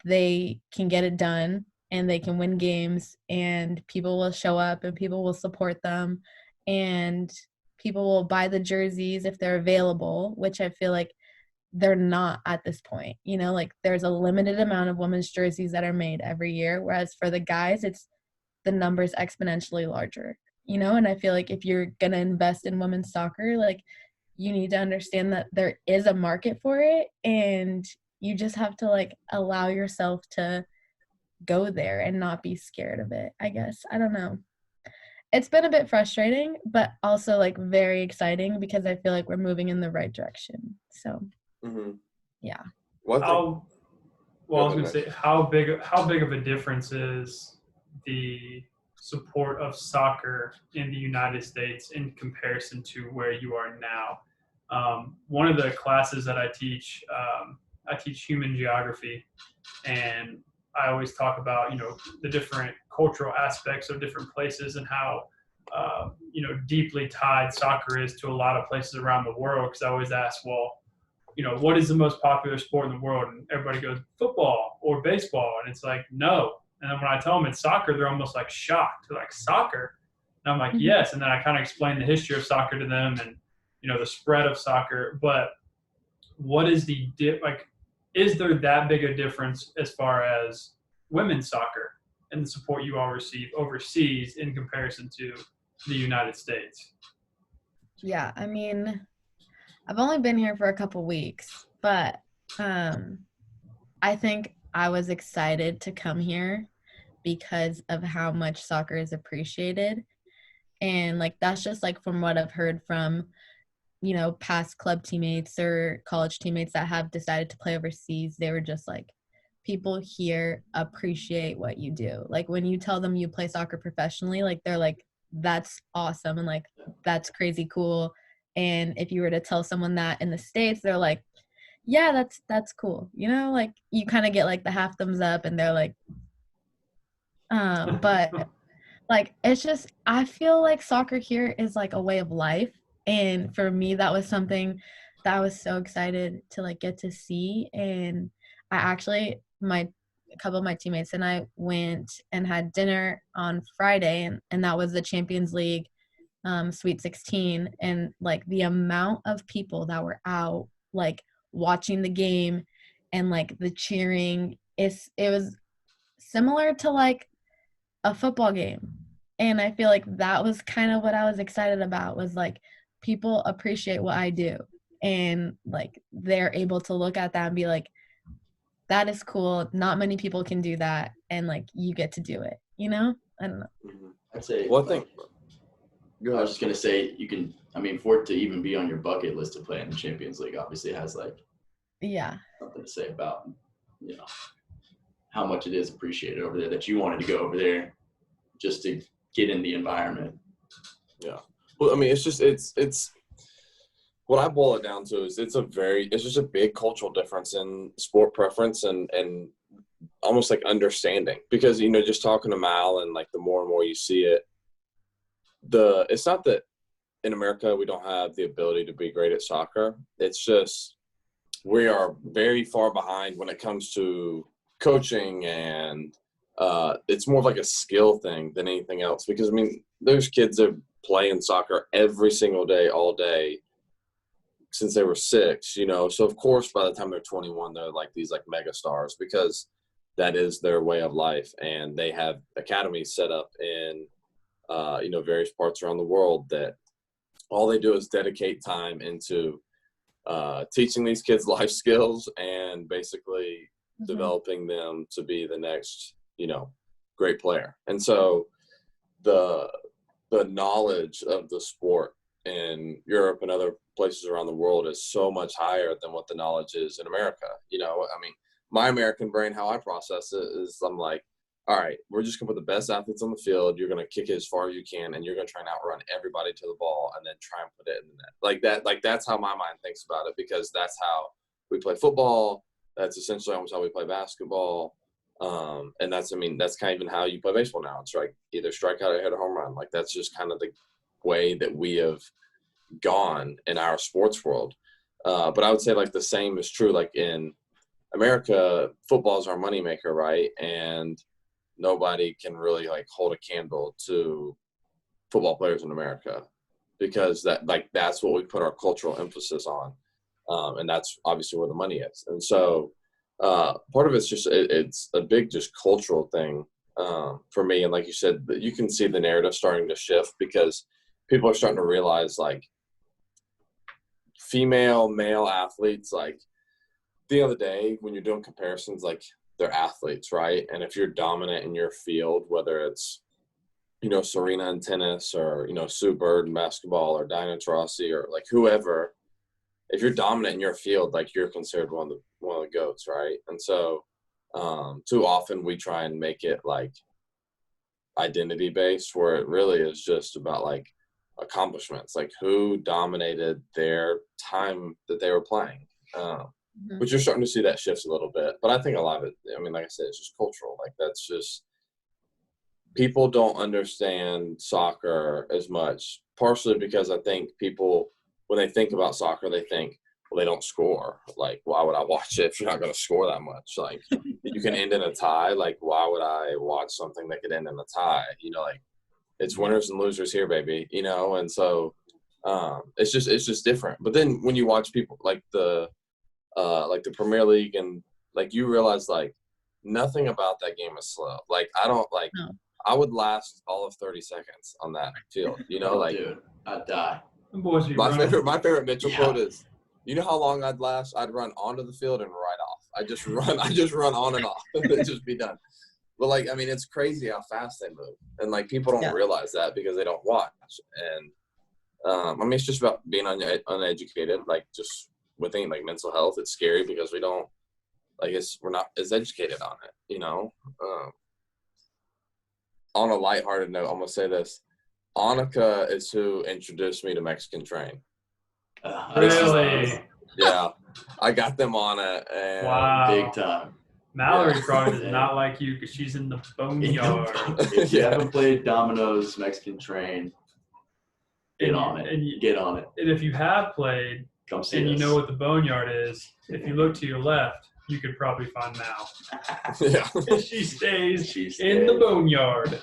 they can get it done and they can win games, and people will show up and people will support them, and people will buy the jerseys if they're available, which I feel like they're not at this point. Like, there's a limited amount of women's jerseys that are made every year, whereas for the guys, it's the numbers exponentially larger, and I feel like if you're going to invest in women's soccer, like, you need to understand that there is a market for it, and you just have to like allow yourself to go there and not be scared of it, I guess. I don't know. It's been a bit frustrating, but also like very exciting because I feel like we're moving in the right direction. So, yeah. I was going to say, how big of a difference is the support of soccer in the United States in comparison to where you are now? One of the classes that I teach human geography, and I always talk about, the different cultural aspects of different places and how, deeply tied soccer is to a lot of places around the world. Because I always ask, well, what is the most popular sport in the world? And everybody goes, football or baseball. And it's like, no. And then when I tell them it's soccer, they're almost like shocked. They're like, soccer? And I'm like, yes. And then I kind of explain the history of soccer to them and, the spread of soccer. But what is is there that big a difference as far as women's soccer and the support you all receive overseas in comparison to the United States? Yeah, I mean, I've only been here for a couple weeks, but I think I was excited to come here because of how much soccer is appreciated. And like that's just like from what I've heard from, you know, past club teammates or college teammates that have decided to play overseas. They were just like, people here appreciate what you do. Like when you tell them you play soccer professionally, like they're like, that's awesome and like that's crazy cool. And if you were to tell someone that in the States, they're like, yeah, that's cool. You know, like you kind of get like the half thumbs up and they're like, but like it's just, I feel like soccer here is like a way of life. And for me, that was something that I was so excited to like get to see. And I actually, a couple of my teammates and I went and had dinner on Friday, and that was the Champions League Sweet 16. And like the amount of people that were out like watching the game and like the cheering, it was similar to like a football game. And I feel like that was kind of what I was excited about, was like people appreciate what I do, and like they're able to look at that and be like, that is cool, not many people can do that, and like you get to do it, you know? I don't know. I'd say One thing. I was just gonna say, you can, I mean, for it to even be on your bucket list to play in the Champions League, obviously it has like something to say about, you know, how much it is appreciated over there, that you wanted to go over there just to get in the environment. Yeah. Well, I mean, it's just, it's what I boil it down to is it's just a big cultural difference in sport preference and almost like understanding, because, you know, just talking to Mal and like the more and more you see it, it's not that in America we don't have the ability to be great at soccer. It's just we are very far behind when it comes to coaching, and it's more of like a skill thing than anything else. Because I mean, there's kids that play in soccer every single day, all day, since they were 6, you know. So of course, by the time they're 21, they're like these like mega stars, because that is their way of life, and they have academies set up in you know, various parts around the world that all they do is dedicate time into teaching these kids life skills and basically developing them to be the next, you know, great player. And so the knowledge of the sport in Europe and other places around the world is so much higher than what the knowledge is in America. You know, I mean, my American brain, how I process it is, I'm like, all right, we're just going to put the best athletes on the field. You're going to kick it as far as you can, and you're going to try and outrun everybody to the ball and then try and put it in the net. Like that, like that's how my mind thinks about it, because that's how we play football. That's essentially almost how we play basketball. And that's, I mean, that's kind of even how you play baseball now. It's like either strikeout or hit a home run. Like that's just kind of the way that we have gone in our sports world. But I would say like the same is true. Like in America, football is our moneymaker, right? And nobody can really like hold a candle to football players in America, because that's what we put our cultural emphasis on. And that's obviously where the money is. And so part of it's just, it's a big just cultural thing for me. And like you said, you can see the narrative starting to shift, because people are starting to realize like male athletes, like at the end of the day, when you're doing comparisons, like they're athletes, right? And if you're dominant in your field, whether it's, you know, Serena in tennis, or, you know, Sue Bird in basketball, or Diana Taurasi, or like whoever, if you're dominant in your field, like you're considered one of the GOATs, right? And so too often we try and make it like identity based, where it really is just about like accomplishments, like who dominated their time that they were playing. But you're starting to see that shift a little bit. But I think a lot of it, I mean, like I said, it's just cultural. Like that's just, people don't understand soccer as much, partially because I think people, when they think about soccer, they think, well, they don't score. Like, why would I watch it if you're not going to score that much? Like, you can end in a tie. Like, why would I watch something that could end in a tie? You know, like, it's winners and losers here, baby, you know? And so it's just different. But then when you watch people like the Premier League, and like you realize like nothing about that game is slow. Like I don't like no. I would last all of 30 seconds on that field. You know, like dude, I'd die. My favorite Mitchell quote is, you know how long I'd last? I'd run onto the field and right off. I just run on and off and then just be done. But like, I mean, it's crazy how fast they move, and like people don't realize that because they don't watch. And I mean, it's just about being uneducated. Like just with things like mental health, it's scary because we don't we're not as educated on it. You know. On a lighthearted note, I'm gonna say this: Anika is who introduced me to Mexican train. Really? Yeah, I got them on it, and Wow. Big time. Mallory probably does not like you because she's in the boneyard. If you haven't played Domino's Mexican Train, get on it. And if you have played, come see and us. you know what the boneyard is, if you look to your left, you could probably find Mal. Yeah. She stays in the boneyard.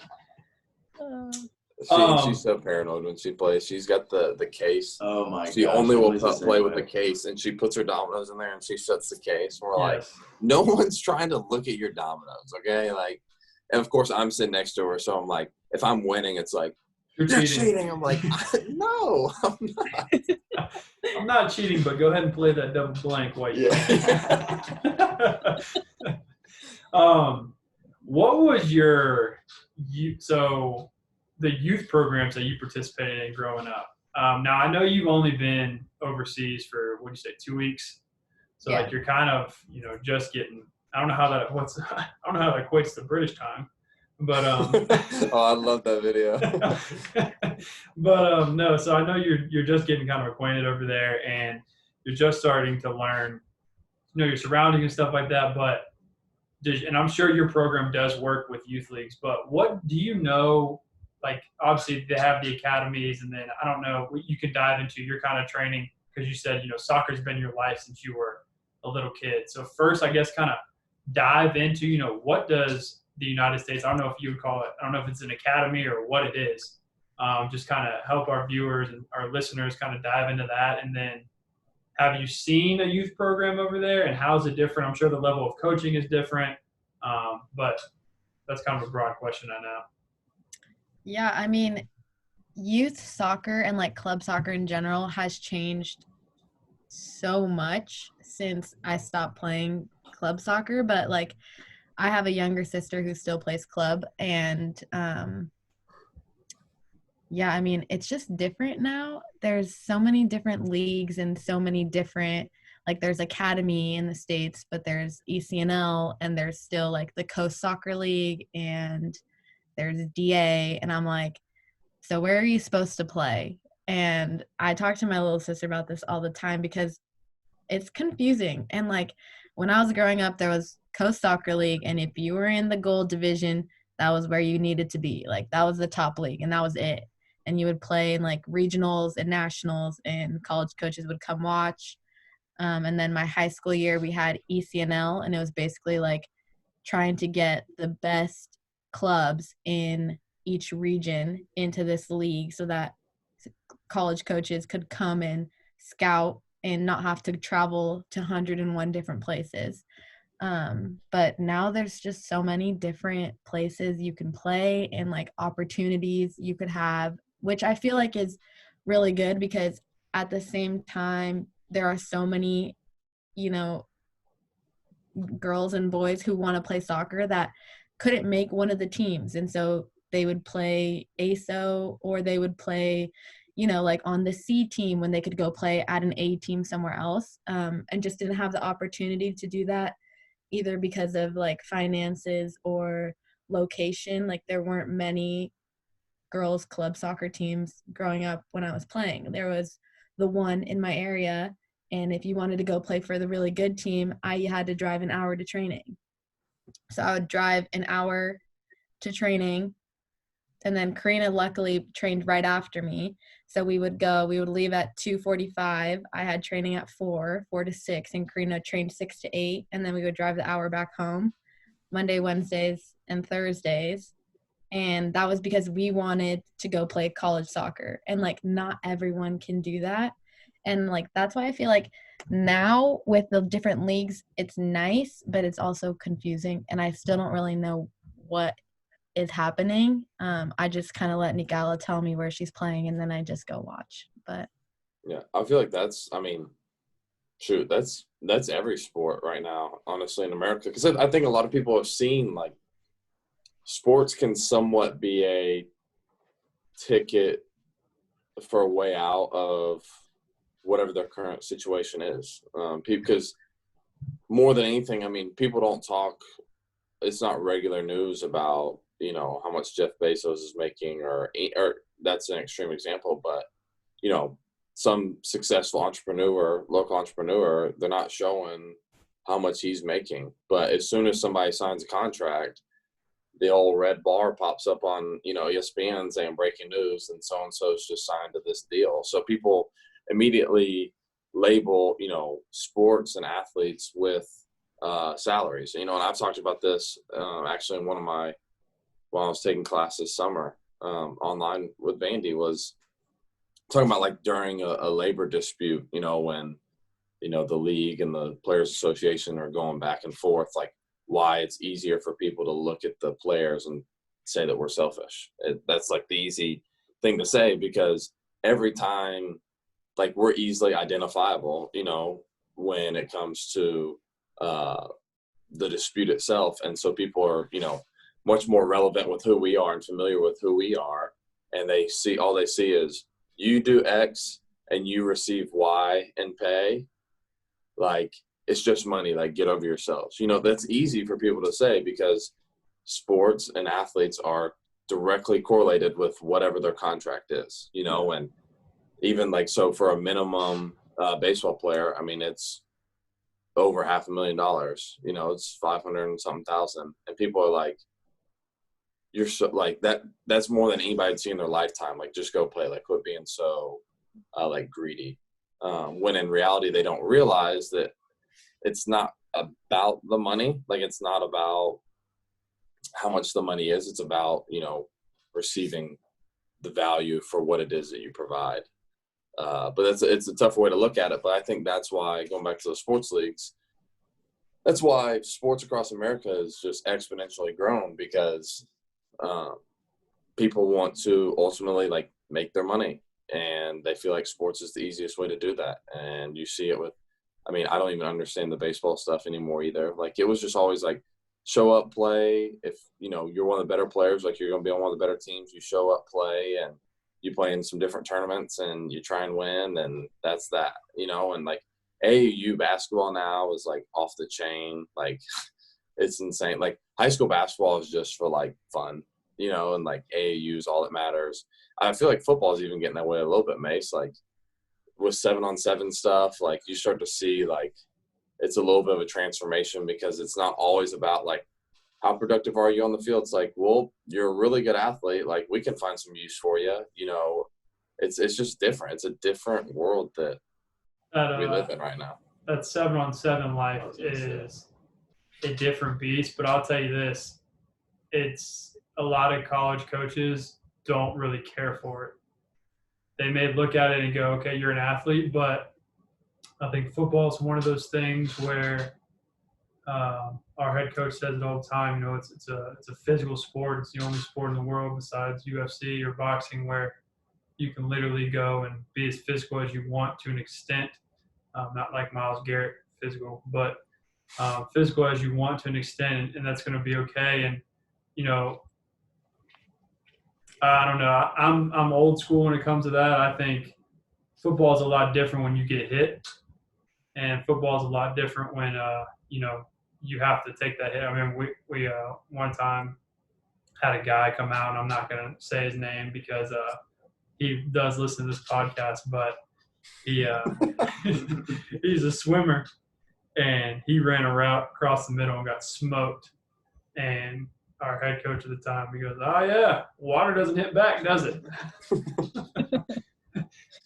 She's so paranoid when she plays. She's got the case. Oh my god. She only will play with the case, and she puts her dominoes in there and she shuts the case. And we're like, no one's trying to look at your dominoes, okay? Like, and of course I'm sitting next to her, so I'm like, if I'm winning, it's like, you're cheating. I'm like, no, I'm not. I'm not cheating, but go ahead and play that double blank while you what was the youth programs that you participated in growing up? Now I know you've only been overseas for, what'd you say, 2 weeks? So like you're kind of, just getting, I don't know how that equates to British time, but oh, I love that video. But no, so I know you're just getting kind of acquainted over there, and you're just starting to learn, your surroundings and stuff like that. But and I'm sure your program does work with youth leagues, but what do you know? Like, obviously they have the academies, and then I don't know what you could dive into your kind of training, because you said, soccer's been your life since you were a little kid. So first, I guess, kind of dive into, what does the United States, I don't know if you would call it, I don't know if it's an academy or what it is. Just kind of help our viewers and our listeners kind of dive into that. And then, have you seen a youth program over there, and how is it different? I'm sure the level of coaching is different, but that's kind of a broad question I know. Yeah, I mean, youth soccer and like club soccer in general has changed so much since I stopped playing club soccer. But like, I have a younger sister who still plays club, and I mean, it's just different now. There's so many different leagues and so many different, like, there's academy in the States, but there's ECNL, and there's still like the Coast Soccer League, and there's DA, and I'm like, so where are you supposed to play? And I talk to my little sister about this all the time because it's confusing. And like, when I was growing up, there was Coast Soccer League, and if you were in the gold division, that was where you needed to be. Like, that was the top league, and that was it. And you would play in like regionals and nationals, and college coaches would come watch. And then my high school year, we had ECNL, and it was basically like trying to get the best clubs in each region into this league so that college coaches could come and scout and not have to travel to 101 different places. But now there's just so many different places you can play and like opportunities you could have, which I feel like is really good, because at the same time, there are so many, girls and boys who want to play soccer that couldn't make one of the teams. And so they would play ASO, or they would play, like on the C team when they could go play at an A team somewhere else, and just didn't have the opportunity to do that, either because of like finances or location. Like, there weren't many girls club soccer teams growing up when I was playing. There was the one in my area, and if you wanted to go play for the really good team, you had to drive an hour to training. So I would drive an hour to training, and then Karina luckily trained right after me. So we would leave at 2:45. I had training at 4 to 6, and Karina trained 6 to 8. And then we would drive the hour back home Monday, Wednesdays, and Thursdays. And that was because we wanted to go play college soccer. And like, not everyone can do that. And like, that's why I feel like now with the different leagues, it's nice, but it's also confusing. And I still don't really know what is happening. I just kind of let Nikala tell me where she's playing, and then I just go watch. But yeah, I feel like that's every sport right now, honestly, in America. Because I think a lot of people have seen like sports can somewhat be a ticket for a way out of whatever their current situation is. Because more than anything, I mean, people don't talk. It's not regular news about, you know, how much Jeff Bezos is making, or that's an extreme example, but, you know, some successful entrepreneur, local entrepreneur, they're not showing how much he's making. But as soon as somebody signs a contract, the old red bar pops up on, you know, ESPN saying breaking news, and so-and-so's just signed to this deal. So people immediately label, you know, sports and athletes with salaries. You know, and I've talked about this actually in while I was taking class this summer online with Vandy, was talking about like during a labor dispute, you know, when, you know, the league and the Players Association are going back and forth, like why it's easier for people to look at the players and say that we're selfish. That's like the easy thing to say, because every time, like, we're easily identifiable, you know, when it comes to the dispute itself. And so people are, you know, much more relevant with who we are and familiar with who we are. And all they see is, you do X and you receive Y in pay. Like, it's just money. Like, get over yourselves. You know, that's easy for people to say, because sports and athletes are directly correlated with whatever their contract is, you know. And even like, so for a minimum baseball player, I mean, it's over $500,000, you know, it's 500 and something thousand. And people are like, you're so, like, that's more than anybody'd see in their lifetime. Like, just go play, like, quit being so like greedy. When in reality, they don't realize that it's not about the money. Like, it's not about how much the money is. It's about, you know, receiving the value for what it is that you provide. But it's a tough way to look at it. But I think that's why, going back to the sports leagues, that's why sports across America has just exponentially grown, because people want to ultimately, like, make their money, and they feel like sports is the easiest way to do that. And you see it with, I mean, I don't even understand the baseball stuff anymore either. Like, it was just always like, show up, play. If, you know, you're one of the better players, like, you're going to be on one of the better teams, you show up, play, and you play in some different tournaments and you try and win, and that's that, you know. And like, AAU basketball now is like off the chain. Like, it's insane. Like, high school basketball is just for like fun, you know, and like AAU is all that matters. I feel like football is even getting that way a little bit, Mace. Like, with 7-on-7 stuff, like, you start to see, like, it's a little bit of a transformation, because it's not always about like, how productive are you on the field? It's like, well, you're a really good athlete. Like, we can find some use for you. You know, it's just different. It's a different world that we live in right now. That 7-on-7 life is a different beast. But I'll tell you this, it's a lot of college coaches don't really care for it. They may look at it and go, okay, you're an athlete, but I think football is one of those things where our head coach says it all the time. You know, it's a physical sport. It's the only sport in the world besides UFC or boxing where you can literally go and be as physical as you want to an extent. Not like Myles Garrett physical, but physical as you want to an extent, and that's going to be okay. And, you know, I don't know. I'm old school when it comes to that. I think football is a lot different when you get hit, and football is a lot different when you know, you have to take that hit. I mean, we one time had a guy come out, and I'm not going to say his name because he does listen to this podcast, but he he's a swimmer, and he ran a route across the middle and got smoked. And our head coach at the time, he goes, "Oh yeah, water doesn't hit back, does it?"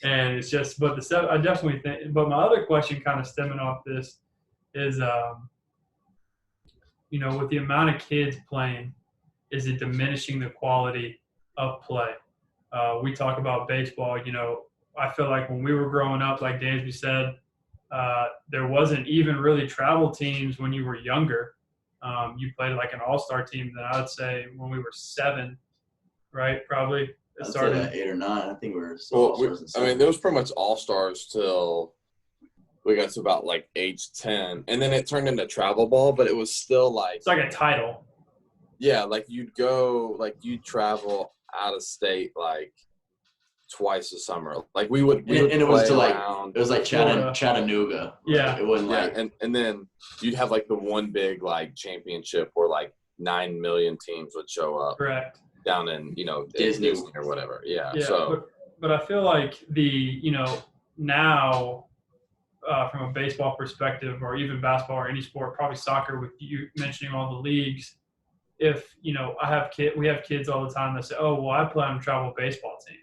And it's just, but I definitely think. But my other question, kind of stemming off this, is, you know, with the amount of kids playing, is it diminishing the quality of play? We talk about baseball. You know, I feel like when we were growing up, like Dansby said, there wasn't even really travel teams when you were younger. You played like an all-star team. Then I would say when we were 7, right? Probably. I'd say that 8 or 9. I think we were still all-stars. I mean, there was pretty much all-stars till we got to about like age 10, and then it turned into travel ball. But it was still like, it's like a title. Yeah, like you'd travel out of state like twice a summer. Like we would And it was play to like around. it was like Florida. Chattanooga. Yeah. Like, it wasn't Yeah, like and then you'd have like the one big like championship where like 9 million teams would show up Correct. down in Disney. Disney or whatever. Yeah. Yeah, So but I feel like now from a baseball perspective, or even basketball or any sport, probably soccer, with you mentioning all the leagues. If we have kids all the time that say, "Oh, well, I play on a travel baseball team,"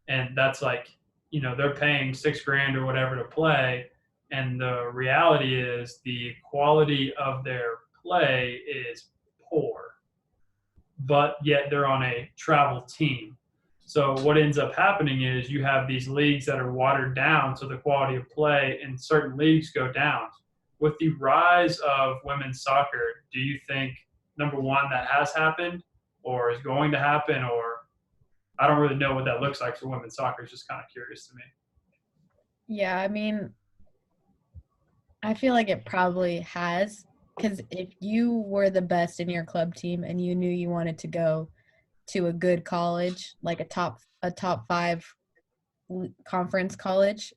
and that's like, they're paying $6,000 or whatever to play, and the reality is the quality of their play is poor, but yet they're on a travel team. So what ends up happening is you have these leagues that are watered down, so the quality of play in certain leagues go down. With the rise of women's soccer, do you think, number one, that has happened or is going to happen? Or I don't really know what that looks like for women's soccer. It's just kind of curious to me. Yeah, I mean, I feel like it probably has, because if you were the best in your club team and you knew you wanted to go to a good college, like a top 5 conference college,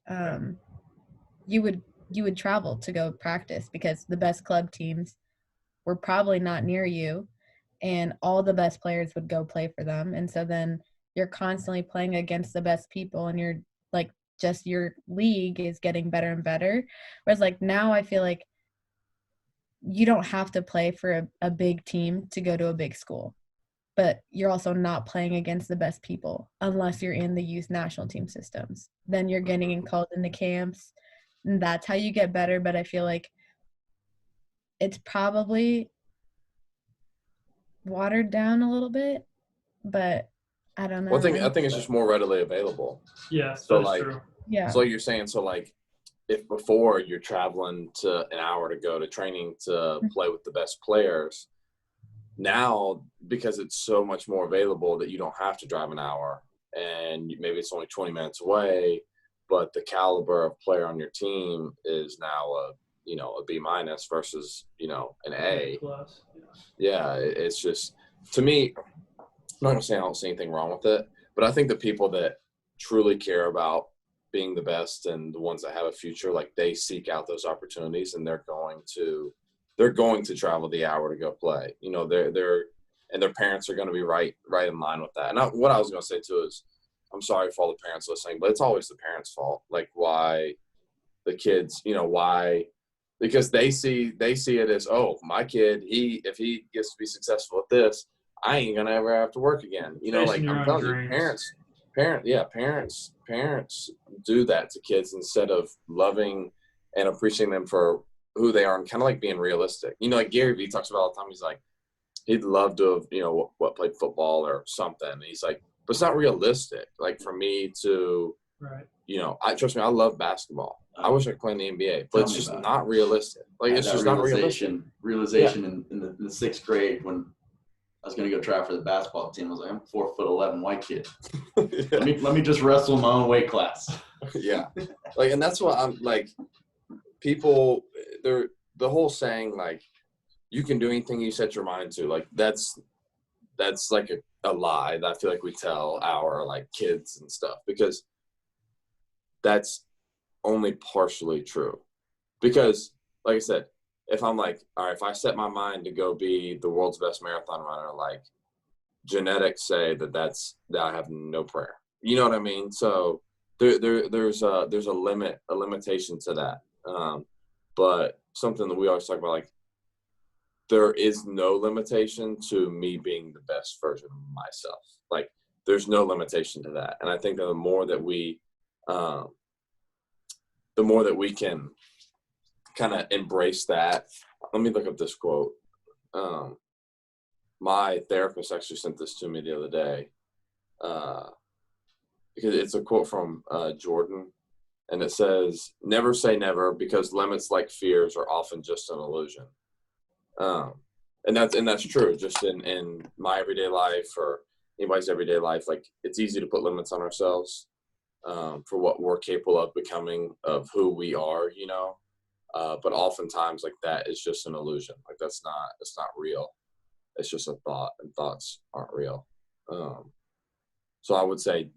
you would travel to go practice, because the best club teams were probably not near you, and all the best players would go play for them. And so then you're constantly playing against the best people, and you're like, just your league is getting better and better. Whereas like now I feel like you don't have to play for a big team to go to a big school, but you're also not playing against the best people unless you're in the youth national team systems. Then you're getting called into camps, and that's how you get better. But I feel like it's probably watered down a little bit, but I don't know. well, I think it's just more readily available. Yes, So that's like, true. Yeah. so like you're saying, so like if before you're traveling to an hour to go to training to play with the best players, now because it's so much more available that you don't have to drive an hour, and maybe it's only 20 minutes away, but the caliber of player on your team is now a B- versus an A. Plus, Yeah, it's just, to me, I'm not gonna say I don't see anything wrong with it, but I think the people that truly care about being the best and the ones that have a future, like they seek out those opportunities, and they're going to travel the hour to go play. And their parents are going to be right in line with that. And what I was going to say too is, I'm sorry for all the parents listening, but it's always the parents' fault. Like, why the kids, why? Because they see it as, oh, my kid, if he gets to be successful at this, I ain't gonna ever have to work again. Chasing your I'm own telling dreams. you, parents do that to kids instead of loving and appreciating them for who they are, and kind of like being realistic. Like Gary Vee talks about all the time. He's like, he'd love to have, what played football or something. And he's like, but it's not realistic. Like for me to, Right. trust me, I love basketball. I wish I could play in the NBA, but it's just not realistic. Like it's just not realistic. Realization in the 6th grade when I was going to go try for the basketball team. I was like, I'm 4'11" white kid. Yeah. Let me just wrestle in my own weight class. Yeah. Like, and that's what I'm like, people, the whole saying, like, you can do anything you set your mind to. Like, that's like a lie that I feel like we tell our like kids and stuff, because that's only partially true. Because like I said, if I'm like, all right, if I set my mind to go be the world's best marathon runner, like genetics say that I have no prayer. You know what I mean? So there's a limitation to that. But something that we always talk about, like, there is no limitation to me being the best version of myself. Like, there's no limitation to that. And I think that the more that we can kind of embrace that. Let me look up this quote. My therapist actually sent this to me the other day, because it's a quote from Jordan, and it says, "Never say never, because limits like fears are often just an illusion." And that's true. Just in my everyday life, or anybody's everyday life, like, it's easy to put limits on ourselves for what we're capable of becoming, of who we are, but oftentimes, like, that is just an illusion. Like, it's not real. it's just a thought, and thoughts aren't real. So I would say,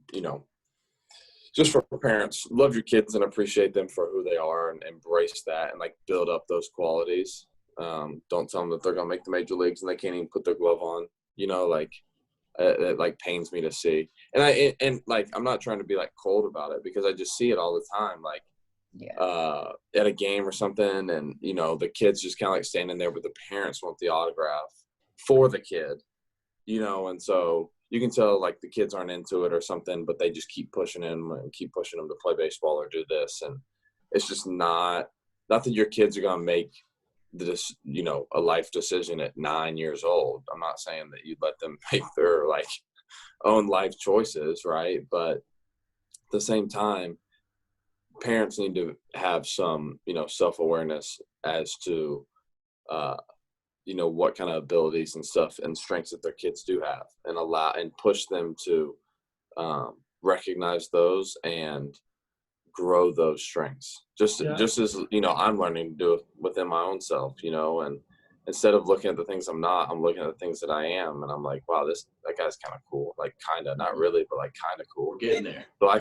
just for parents, love your kids and appreciate them for who they are and embrace that and like build up those qualities. Don't tell them that they're going to make the major leagues and they can't even put their glove on, it like pains me to see. And like, I'm not trying to be like cold about it because I just see it all the time. Like, at a game or something, and the kids just kind of like standing there, but the parents want the autograph for the kid, and so you can tell like the kids aren't into it or something, but they just keep pushing him and keep pushing them to play baseball or do this, and it's just not that your kids are going to make this a life decision at 9 years old. I'm not saying that you let them make their like own life choices, right? But at the same time, parents need to have some, self-awareness as to, what kind of abilities and stuff and strengths that their kids do have, and allow and push them to recognize those and grow those strengths. Just as, I'm learning to do it within my own self, and instead of looking at the things I'm not, I'm looking at the things that I am. And I'm like, wow, that guy's kind of cool. Like, kind of, not really, but like kind of cool. We're getting there. So I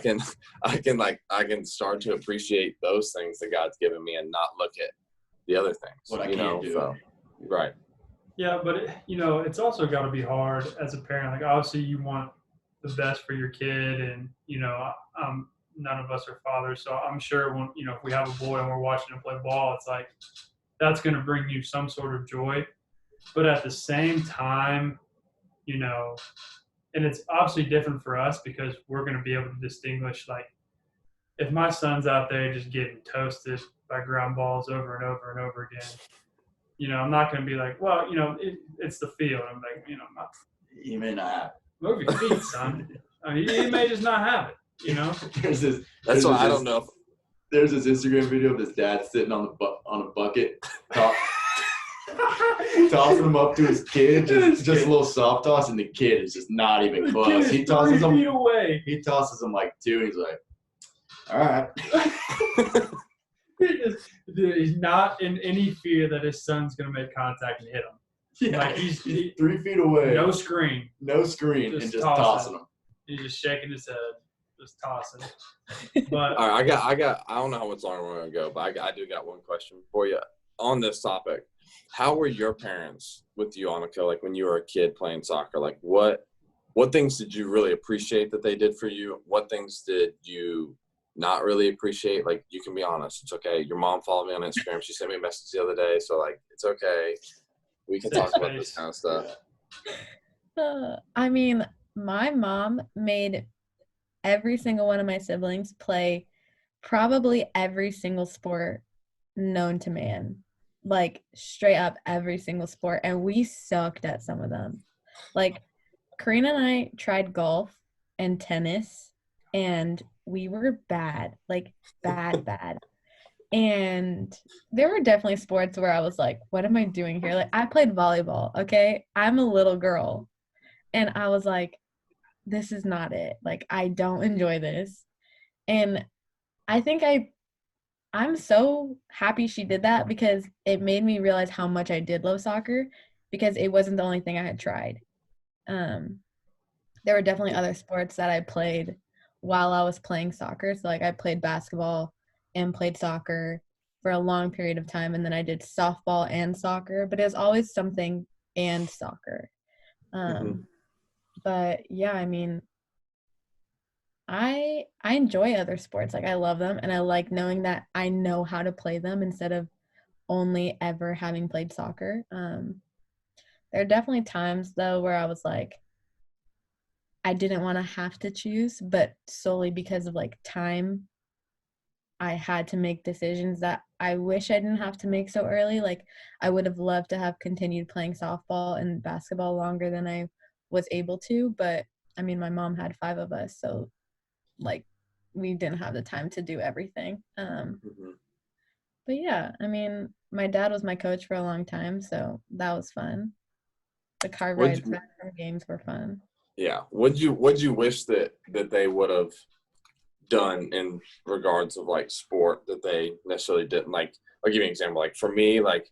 can start to appreciate those things that God's given me and not look at the other things. What I can't do. So, right. Yeah, but it's also got to be hard as a parent. Like, obviously you want the best for your kid, and none of us are fathers, so I'm sure when if we have a boy and we're watching him play ball, it's like that's going to bring you some sort of joy. But at the same time, and it's obviously different for us because we're going to be able to distinguish, like, if my son's out there just getting toasted by ground balls over and over and over again, I'm not going to be like, well, it's the field. I'm like, you may not have it. Move your feet, son. I mean, you may just not have it. That's why I don't know. There's this Instagram video of this dad sitting on a bucket, tossing him up to his kid, just a little soft toss, and the kid is just not even close. He tosses him 3 feet away. He tosses him like 2, and he's like, all right. He's not in any fear that his son's going to make contact and hit him. Yeah, like he's 3 feet away. No screen. And just tossing him. He's just shaking his head, just tossing. But all right, I don't know how much longer we're going to go, but I do got one question for you on this topic. How were your parents with you, Anika, like when you were a kid playing soccer? Like what things did you really appreciate that they did for you? What things did you not really appreciate? Like, you can be honest. It's okay. Your mom followed me on Instagram. She sent me a message the other day. So, like, it's okay. We can talk about this kind of stuff. I mean, my mom made every single one of my siblings play probably every single sport known to man. Like, straight up every single sport. And we sucked at some of them. Like, Karina and I tried golf and tennis, and we were bad. Like, bad. And there were definitely sports where I was like, what am I doing here? Like, I played volleyball, okay? I'm a little girl. And I was like, this is not it. Like, I don't enjoy this. And I think I'm so happy she did that because it made me realize how much I did love soccer, because it wasn't the only thing I had tried. There were definitely other sports that I played while I was playing soccer. So, like, I played basketball and played soccer for a long period of time, and then I did softball and soccer, but it was always something and soccer. But yeah, I mean, I enjoy other sports. Like, I love them, and I like knowing that I know how to play them instead of only ever having played soccer. There are definitely times though where I was like, I didn't want to have to choose, but solely because of like time, I had to make decisions that I wish I didn't have to make so early. Like, I would have loved to have continued playing softball and basketball longer than I was able to, but I mean, my mom had 5 of us, so like we didn't have the time to do everything. But yeah, I mean, my dad was my coach for a long time, so that was fun. The car rides back from games were fun. Yeah. Would you wish that they would have done in regards of like sport that they necessarily didn't? Like, I'll give you an example. Like, for me, like,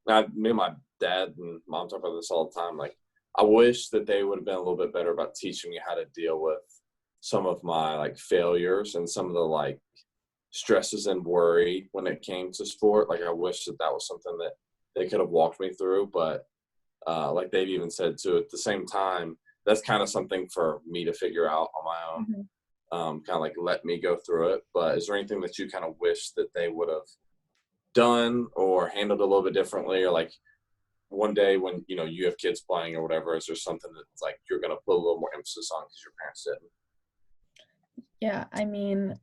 me and my dad and mom talk about this all the time. Like, I wish that they would have been a little bit better about teaching me how to deal with some of my like failures and some of the like stresses and worry when it came to sport. Like, I wish that was something that they could have walked me through. But like they've even said too, at the same time, that's kind of something for me to figure out on my own. Kind of like let me go through it. But is there anything that you kind of wish that they would have done or handled a little bit differently, or like one day when you have kids playing or whatever, is there something that's like you're going to put a little more emphasis on because your parents didn't? Yeah, I mean,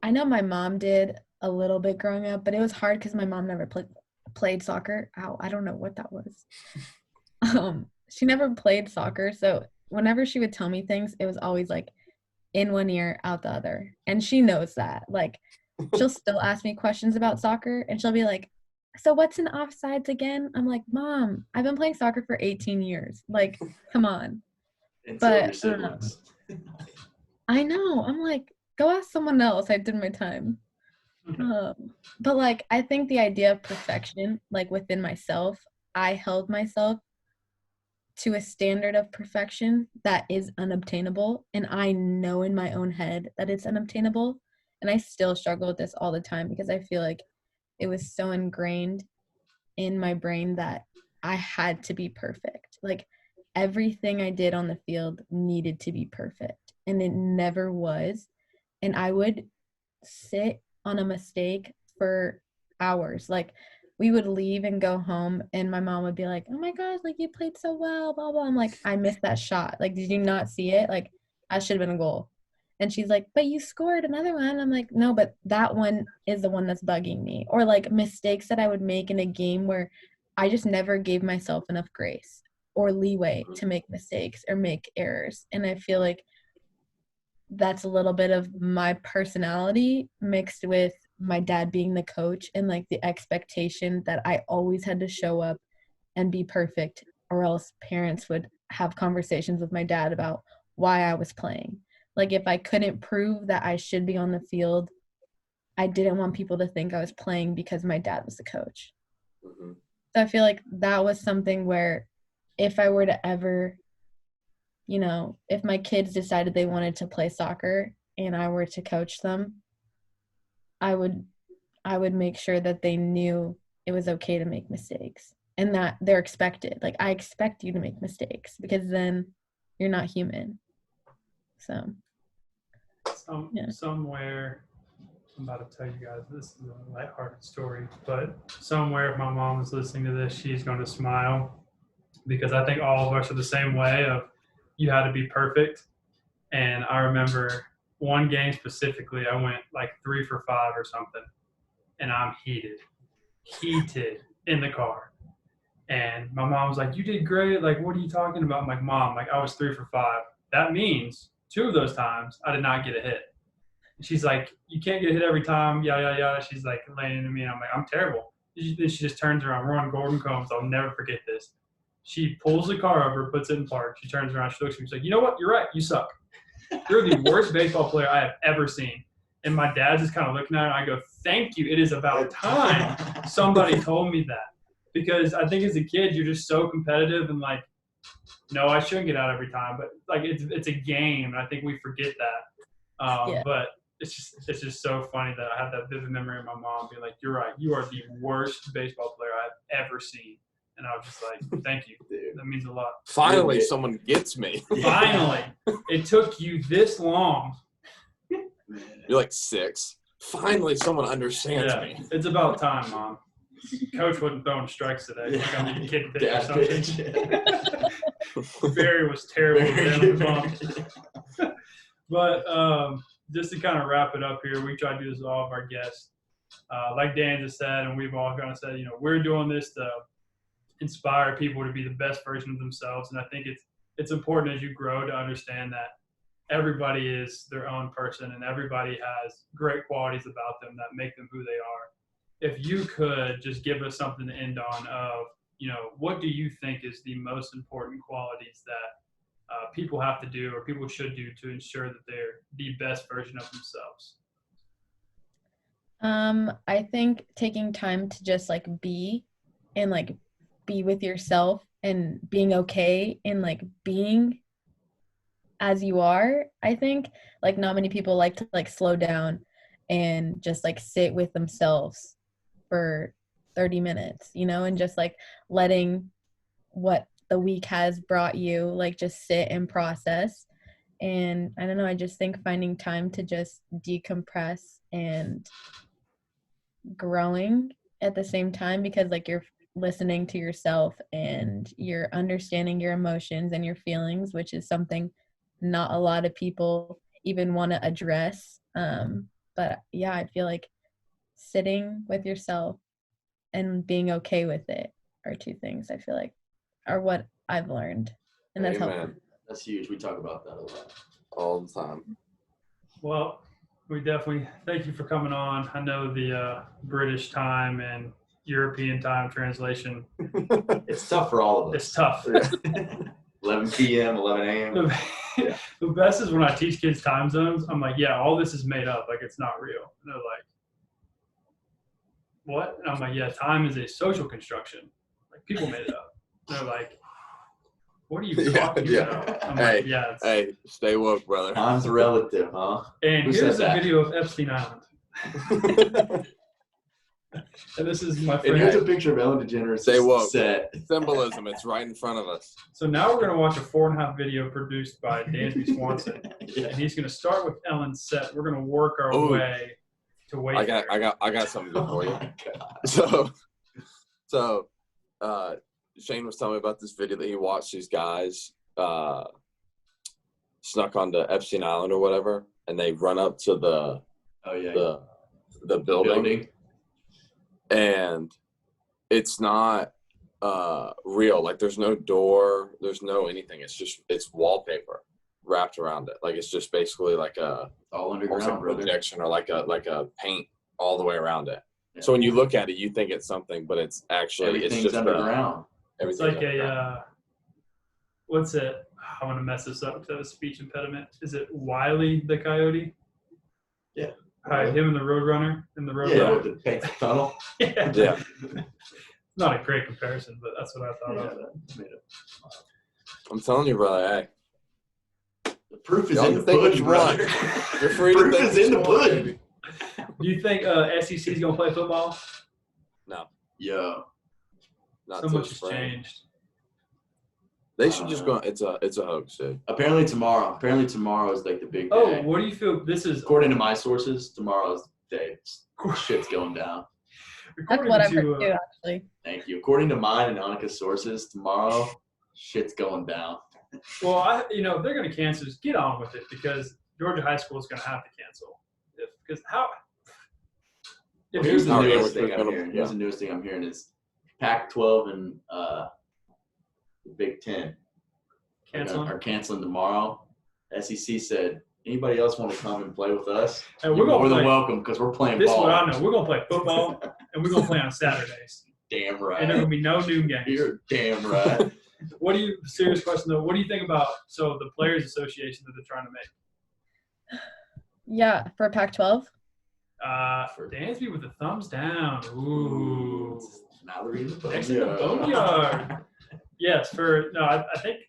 I know my mom did a little bit growing up, but it was hard because my mom never played soccer. Ow, I don't know what that was. She never played soccer, so whenever she would tell me things, it was always like in one ear, out the other. And she knows that. Like, she'll still ask me questions about soccer, and she'll be like, so what's an offsides again? I'm like, Mom, I've been playing soccer for 18 years. Like, come on. And But your siblings. I know. I'm like, go ask someone else. I did my time. But like, I think the idea of perfection, like within myself, I held myself to a standard of perfection that is unobtainable. And I know in my own head that it's unobtainable. And I still struggle with this all the time because I feel like it was so ingrained in my brain that I had to be perfect. Like, everything I did on the field needed to be perfect. And it never was. And I would sit on a mistake for hours. Like, we would leave and go home, and my mom would be like, oh my gosh, like, you played so well, blah, blah. I'm like, I missed that shot. Like, did you not see it? Like, that should have been a goal. And she's like, but you scored another one. I'm like, no, but that one is the one that's bugging me. Or like mistakes that I would make in a game where I just never gave myself enough grace or leeway to make mistakes or make errors. And I feel like that's a little bit of my personality mixed with my dad being the coach and like the expectation that I always had to show up and be perfect, or else parents would have conversations with my dad about why I was playing. Like, if I couldn't prove that I should be on the field, I didn't want people to think I was playing because my dad was the coach. So I feel like that was something where if I were to ever, if my kids decided they wanted to play soccer and I were to coach them, I would make sure that they knew it was okay to make mistakes and that they're expected. Like, I expect you to make mistakes because then you're not human. So somewhere, I'm about to tell you guys, this is a lighthearted story, but somewhere if my mom is listening to this, she's going to smile, because I think all of us are the same way of you had to be perfect. And I remember one game specifically, I went like 3 for 5 or something, and I'm heated in the car. And my mom was like, you did great. Like, what are you talking about? I'm like, Mom, like, I was 3 for 5. That means 2 of those times I did not get a hit. And she's like, you can't get a hit every time. Yeah. She's like laying into me. And I'm like, I'm terrible. Then she just turns around. We're on Gordon Combs. I'll never forget this. She pulls the car over, puts it in park. She turns around. She looks at me. She's like, you know what? You're right. You suck. You're the worst baseball player I have ever seen. And my dad's just kind of looking at her. And I go, thank you. It is about time somebody told me that. Because I think as a kid, you're just so competitive and like, no, I shouldn't get out every time. But like, it's a game. And I think we forget that. But it's just so funny that I have that vivid memory of my mom being like, you're right. You are the worst baseball player I've ever seen. And I was just like, thank you. Dude. That means a lot. Finally, someone gets me. Finally. It took you this long. You're like 6. Finally, someone understands me. It's about time, Mom. Coach wasn't throwing strikes today. Like, I'm a kid pitch or something. Barry was terrible. But just to kind of wrap it up here, we try to do this with all of our guests. Like Dan just said, and we've all kind of said, we're doing this to inspire people to be the best version of themselves. And I think it's important as you grow to understand that everybody is their own person and everybody has great qualities about them that make them who they are. If you could just give us something to end on of, what do you think is the most important qualities that people have to do or people should do to ensure that they're the best version of themselves? I think taking time to just like be and like be with yourself and being okay and like being as you are. I think like not many people like to like slow down and just like sit with themselves for 30 minutes, and just like letting what the week has brought you like just sit and process. And I don't know, I just think finding time to just decompress and growing at the same time, because like you're listening to yourself and you're understanding your emotions and your feelings, which is something not a lot of people even want to address. But yeah, I feel like sitting with yourself and being okay with it are two things I feel like are what I've learned, and that's helpful. Amen. That's huge. We talk about that a lot. All the time. Well, we definitely thank you for coming on. I know the British time and European time translation. It's tough for all of us. It's tough. 11 p.m., 11 a.m. The best is when I teach kids time zones. I'm like, yeah, all this is made up. Like, it's not real. And they're like, what? And I'm like, yeah, time is a social construction. Like, people made it up. And they're like, what are you talking about? I'm like, yeah. Hey, stay woke, brother. Time's relative, huh? And Who here's said a that? video of Epstein Island. And this is my And friend. here's a picture of Ellen DeGeneres Stay woke. set. Symbolism. It's right in front of us. So now we're going to watch a 4.5 video produced by Dansby Swanson. Yeah. And he's going to start with Ellen's set. We're going to work our way to wait. I got something good for you. Oh my God. So, Shane was telling me about this video that he watched. These guys snuck onto Epstein Island or whatever, and they run up to the building, and it's not real. Like, there's no door, there's no anything. It's wallpaper wrapped around it. Like, it's just basically like a All underground, brother. projection or like a paint all the way around it. Yeah. So when you look at it, you think it's something, but it's actually Everything's it's just underground. It's like what's it? I'm going to mess this up because I have a speech impediment. Is it Wiley the Coyote? Yeah. Hi, him and the Roadrunner in the Roadrunner. Yeah, with the paint tunnel. Yeah. Not a great comparison, but that's what I thought of. I'm telling you, brother. Hey, The proof is y'all in the think what pudding, you want. brother. You're free to Proof think is in the what you want, pudding. baby. Do you think SEC is going to play football? No, Yeah. not So till much has spring. changed. They should just go. It's a hoax, dude. Apparently tomorrow is like the big day. Oh, what do you feel? This is According to my sources, tomorrow is the day. Shit's going down. That's what I've heard too, actually. Thank you. According to mine and Anika's sources, tomorrow, shit's going down. Well, if they're going to cancel, just get on with it, because Georgia high school is going to have to cancel. Because how? Here's the How newest thing gonna- I'm hearing. Here's the newest thing I'm hearing is Pac-12 and the Big Ten are canceling tomorrow. SEC said, anybody else want to come and play with us? Hey, You're more than welcome, because we're playing This is ball. what I know. We're going to play football, and we're going to play on Saturdays. Damn right. And there will be no noon games. You're damn right. Serious question though, what do you think about the Players Association that they're trying to make? Yeah, for Pac-12. For Dansby with the thumbs down. Ooh. Mallory in the Next in the boneyard. Yes, I think,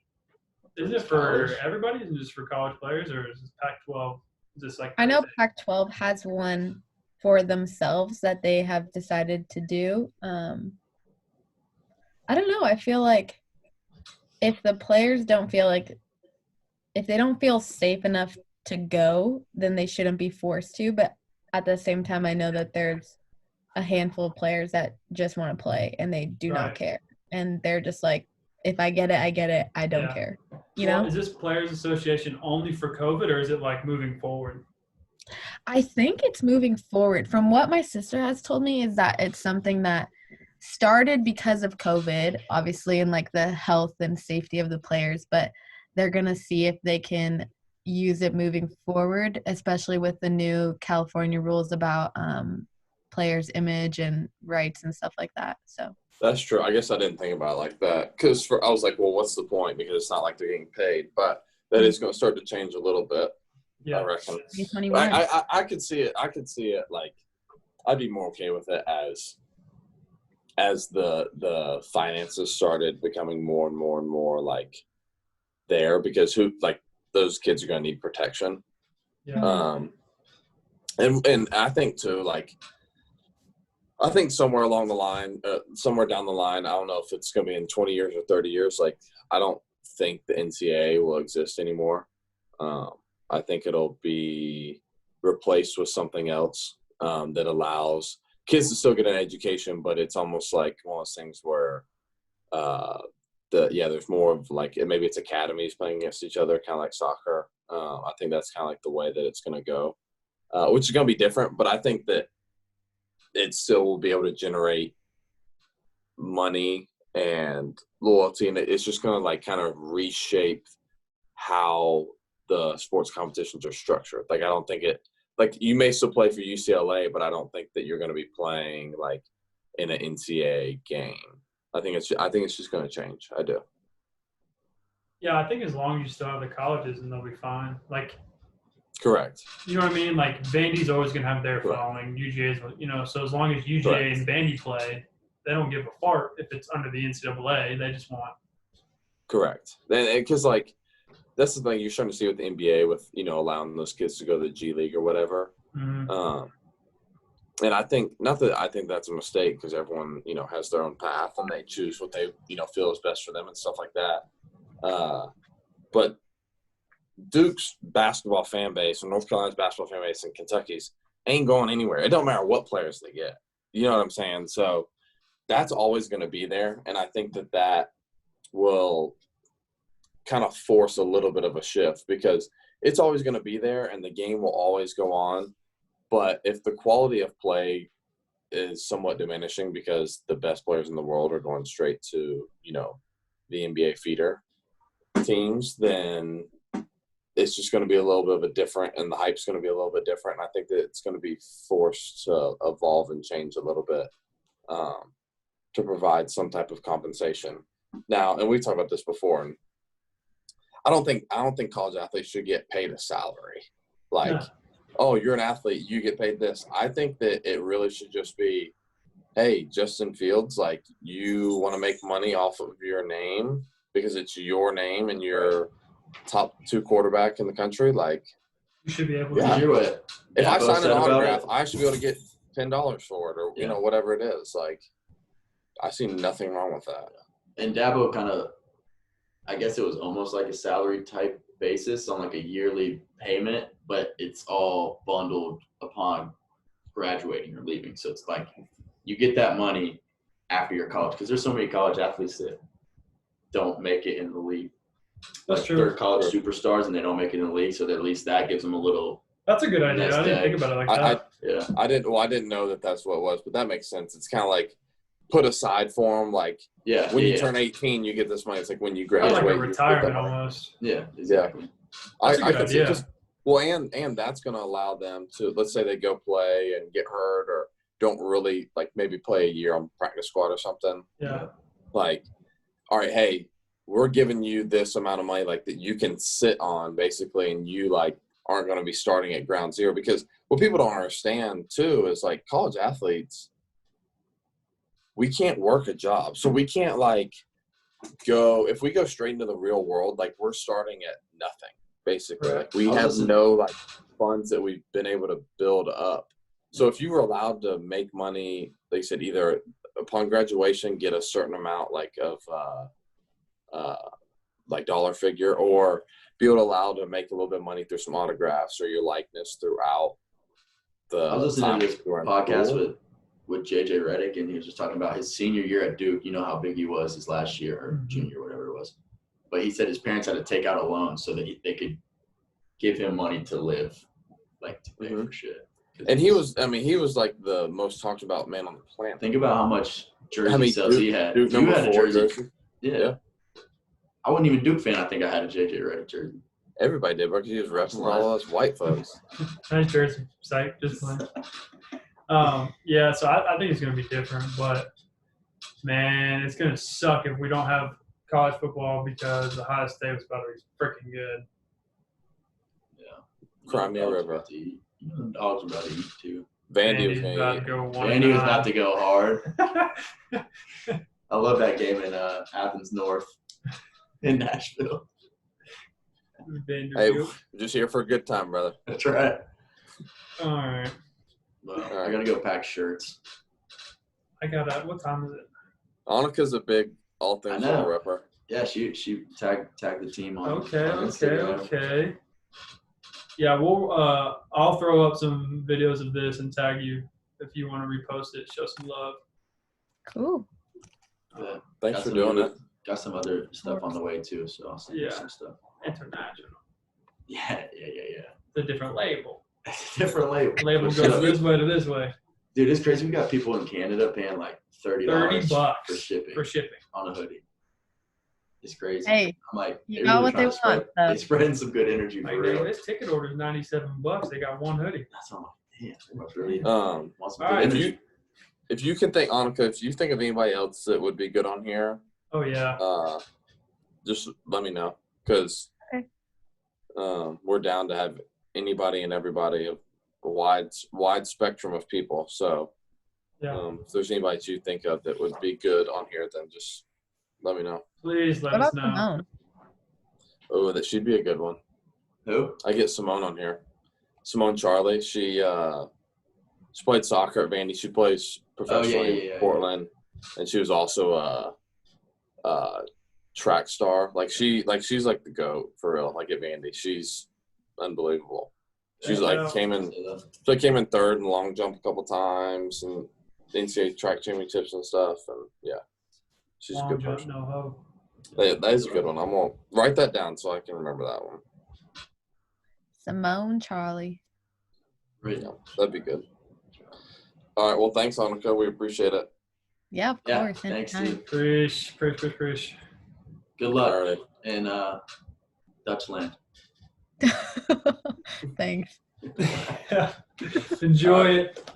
isn't it for everybody? Is it just for college players, or is this Pac-12? Is this like? I know Pac-12 has one for themselves that they have decided to do. I don't know. I feel like if the players don't feel if they don't feel safe enough to go, then they shouldn't be forced to. But at the same time, I know that there's a handful of players that just want to play and they do not care. And they're just like, if I get it, I get it. I don't care. You know? Is this Players Association only for COVID, or is it like moving forward? I think it's moving forward. From what my sister has told me is that it's something that started because of COVID, obviously, and like the health and safety of the players, but they're going to see if they can use it moving forward, especially with the new California rules about players' image and rights and stuff like that. So That's true. I guess I didn't think about it like that, because I was like, well, what's the point? Because it's not like they're getting paid, but that is going to start to change a little bit. Yeah. I reckon. 2021. I could see it. I could see it like I'd be more okay with it as the finances started becoming more and more and more like there, because those kids are going to need protection. Yeah. And I think too, like, I think somewhere along the line, somewhere down the line, I don't know if it's going to be in 20 years or 30 years. Like, I don't think the NCAA will exist anymore. I think it'll be replaced with something else that allows kids to still get an education, but it's almost like one of those things where there's more of like, maybe it's academies playing against each other, kind of like soccer. I think that's kind of like the way that it's going to go, which is going to be different, but I think that it still will be able to generate money and loyalty, and it's just going to like kind of reshape how the sports competitions are structured. Like, I don't think like, you may still play for UCLA, but I don't think that you're going to be playing like in an NCAA game. I think it's just going to change. I do. Yeah, I think as long as you still have the colleges, and they'll be fine. Like, Correct. you know what I mean? Like, Vandy's always going to have their Correct. following. UGA's, so as long as UGA Correct. and Vandy play, they don't give a fart if it's under the NCAA. They just want. Correct. Because, like, that's the thing you're starting to see with the NBA with, allowing those kids to go to the G League or whatever. Mm-hmm. And I think – not that I think that's a mistake, because everyone, has their own path and they choose what they, feel is best for them and stuff like that. But Duke's basketball fan base and North Carolina's basketball fan base and Kentucky's ain't going anywhere. It don't matter what players they get. You know what I'm saying? So that's always going to be there, and I think that will kind of force a little bit of a shift, because it's always going to be there and the game will always go on. But if the quality of play is somewhat diminishing because the best players in the world are going straight to, the NBA feeder teams, then it's just going to be a little bit of a different, and the hype's going to be a little bit different. And I think that it's going to be forced to evolve and change a little bit to provide some type of compensation. Now, and we've talked about this before, and I don't think college athletes should get paid a salary. Like, No. Oh, you're an athlete, you get paid this. I think that it really should just be, hey, Justin Fields, like, you want to make money off of your name because it's your name and you're top 2 quarterback in the country. Like, You should be able to. Yeah. Hear what if I Dabo sign an said about autograph, it? I should be able to get $10 for it, or whatever it is. Like, I see nothing wrong with that. And Dabo kind of, I guess it was almost like a salary type basis on like a yearly payment, but it's all bundled upon graduating or leaving. So it's like you get that money after your college, because there's so many college athletes that don't make it in the league. That's Like, true. they're college superstars and they don't make it in the league, so that at least that gives them a little. That's a good idea. Next I didn't day. think about it like that. Yeah. I didn't know that that's what it was, but that makes sense. It's kind of like put aside for them. Like, Yeah. when you turn 18, you get this money. It's like when you Kind graduate, of like a you get that retirement money. almost. Yeah. Exactly. That's a I good can see idea. just well, and that's going to allow them to, let's say they go play and get hurt or don't really, like, maybe play a year on practice squad or something. Yeah. Like, all right, hey, we're giving you this amount of money, like, that you can sit on basically, and you, like, aren't going to be starting at ground zero. Because what people don't understand too is, like, college athletes, we can't work a job, so we can't, like, if we go straight into the real world, like, we're starting at nothing basically. Right. Like, we have no, like, funds that we've been able to build up. So if you were allowed to make money, they said either upon graduation get a certain amount, like, of like dollar figure, or be allowed to make a little bit of money through some autographs or your likeness throughout the I was listening time to this you were in podcast school. with JJ Redick, and he was just talking about his senior year at Duke. You know how big he was his last year, or junior, whatever it was. But he said his parents had to take out a loan so that they could give him money to live, like, to pay for shit. And he was like the most talked about man on the planet. Think about how much jersey sales he had. Duke You number had a 4 jersey. Yeah. Yeah. I wasn't even a Duke fan. I think I had a JJ Redick jersey. Everybody did, because he was repping for all us white folks. Nice jersey. Psych. Just playing. Yeah, so I think it's going to be different. But, man, it's going to suck if we don't have college football, because Ohio State was about to be freaking good. Yeah. Crimea Dogs River. about to eat. You know, the dogs are about to eat too. Vandy was Vandy's about to going go Vandy was about to 1-9. go hard. I love that game in Athens North in Nashville. Hey, Vanderbilt. just here for a good time, brother. That's right. All right. Well, All right. I gotta go pack shirts. I got what time is it? Anika's a big all things I know. little ripper. Yeah, she tagged the team on. Okay, on Instagram. okay. Yeah, we'll I'll throw up some videos of this and tag you if you want to repost it, show some love. Cool. Yeah. Thanks Got for some doing other- it. Got some other stuff on the way too, so I'll send you Yeah. some stuff. International. Yeah. It's a different label. Different label. Label Which goes is- this way to this way. Dude, it's crazy. We got people in Canada paying like $30 $30 for shipping for shipping. on a hoodie. It's crazy. Hey, I'm like, you they got really what trying they to spread. want, so. They spreading some good energy for Like, real. this ticket order is $97. They got one hoodie. That's all. Damn, they must really Um, want some all good right, energy. if you can think, Anika, if you think of anybody else that would be good on here, Oh yeah. just let me know because Okay. we're down to have anybody and everybody, a wide spectrum of people. So Yeah. if there's anybody that you think of that would be good on here, then just let me know. Please let What us about know. Simone? Oh, that should be a good one. Who? I get Simone on here. Simone Charlie. She played soccer at Vandy. She plays professionally in Portland, and she was also a track star. She's like the GOAT for real. Like at Vandy, she's unbelievable. She's Yeah. came in third in long jump a couple times and NCAA track championships and stuff. And yeah, she's a Long good jump, person. no hope. That is a good one. I'm gonna write that down so I can remember that one. Simone Charlie. Great. Yeah, that'd be good. All right. Well, thanks, Anika. We appreciate it. Yeah, of Yeah, course. thanks, anytime. Steve. Preach. Good luck All right. in Dutchland. Thanks. Enjoy it.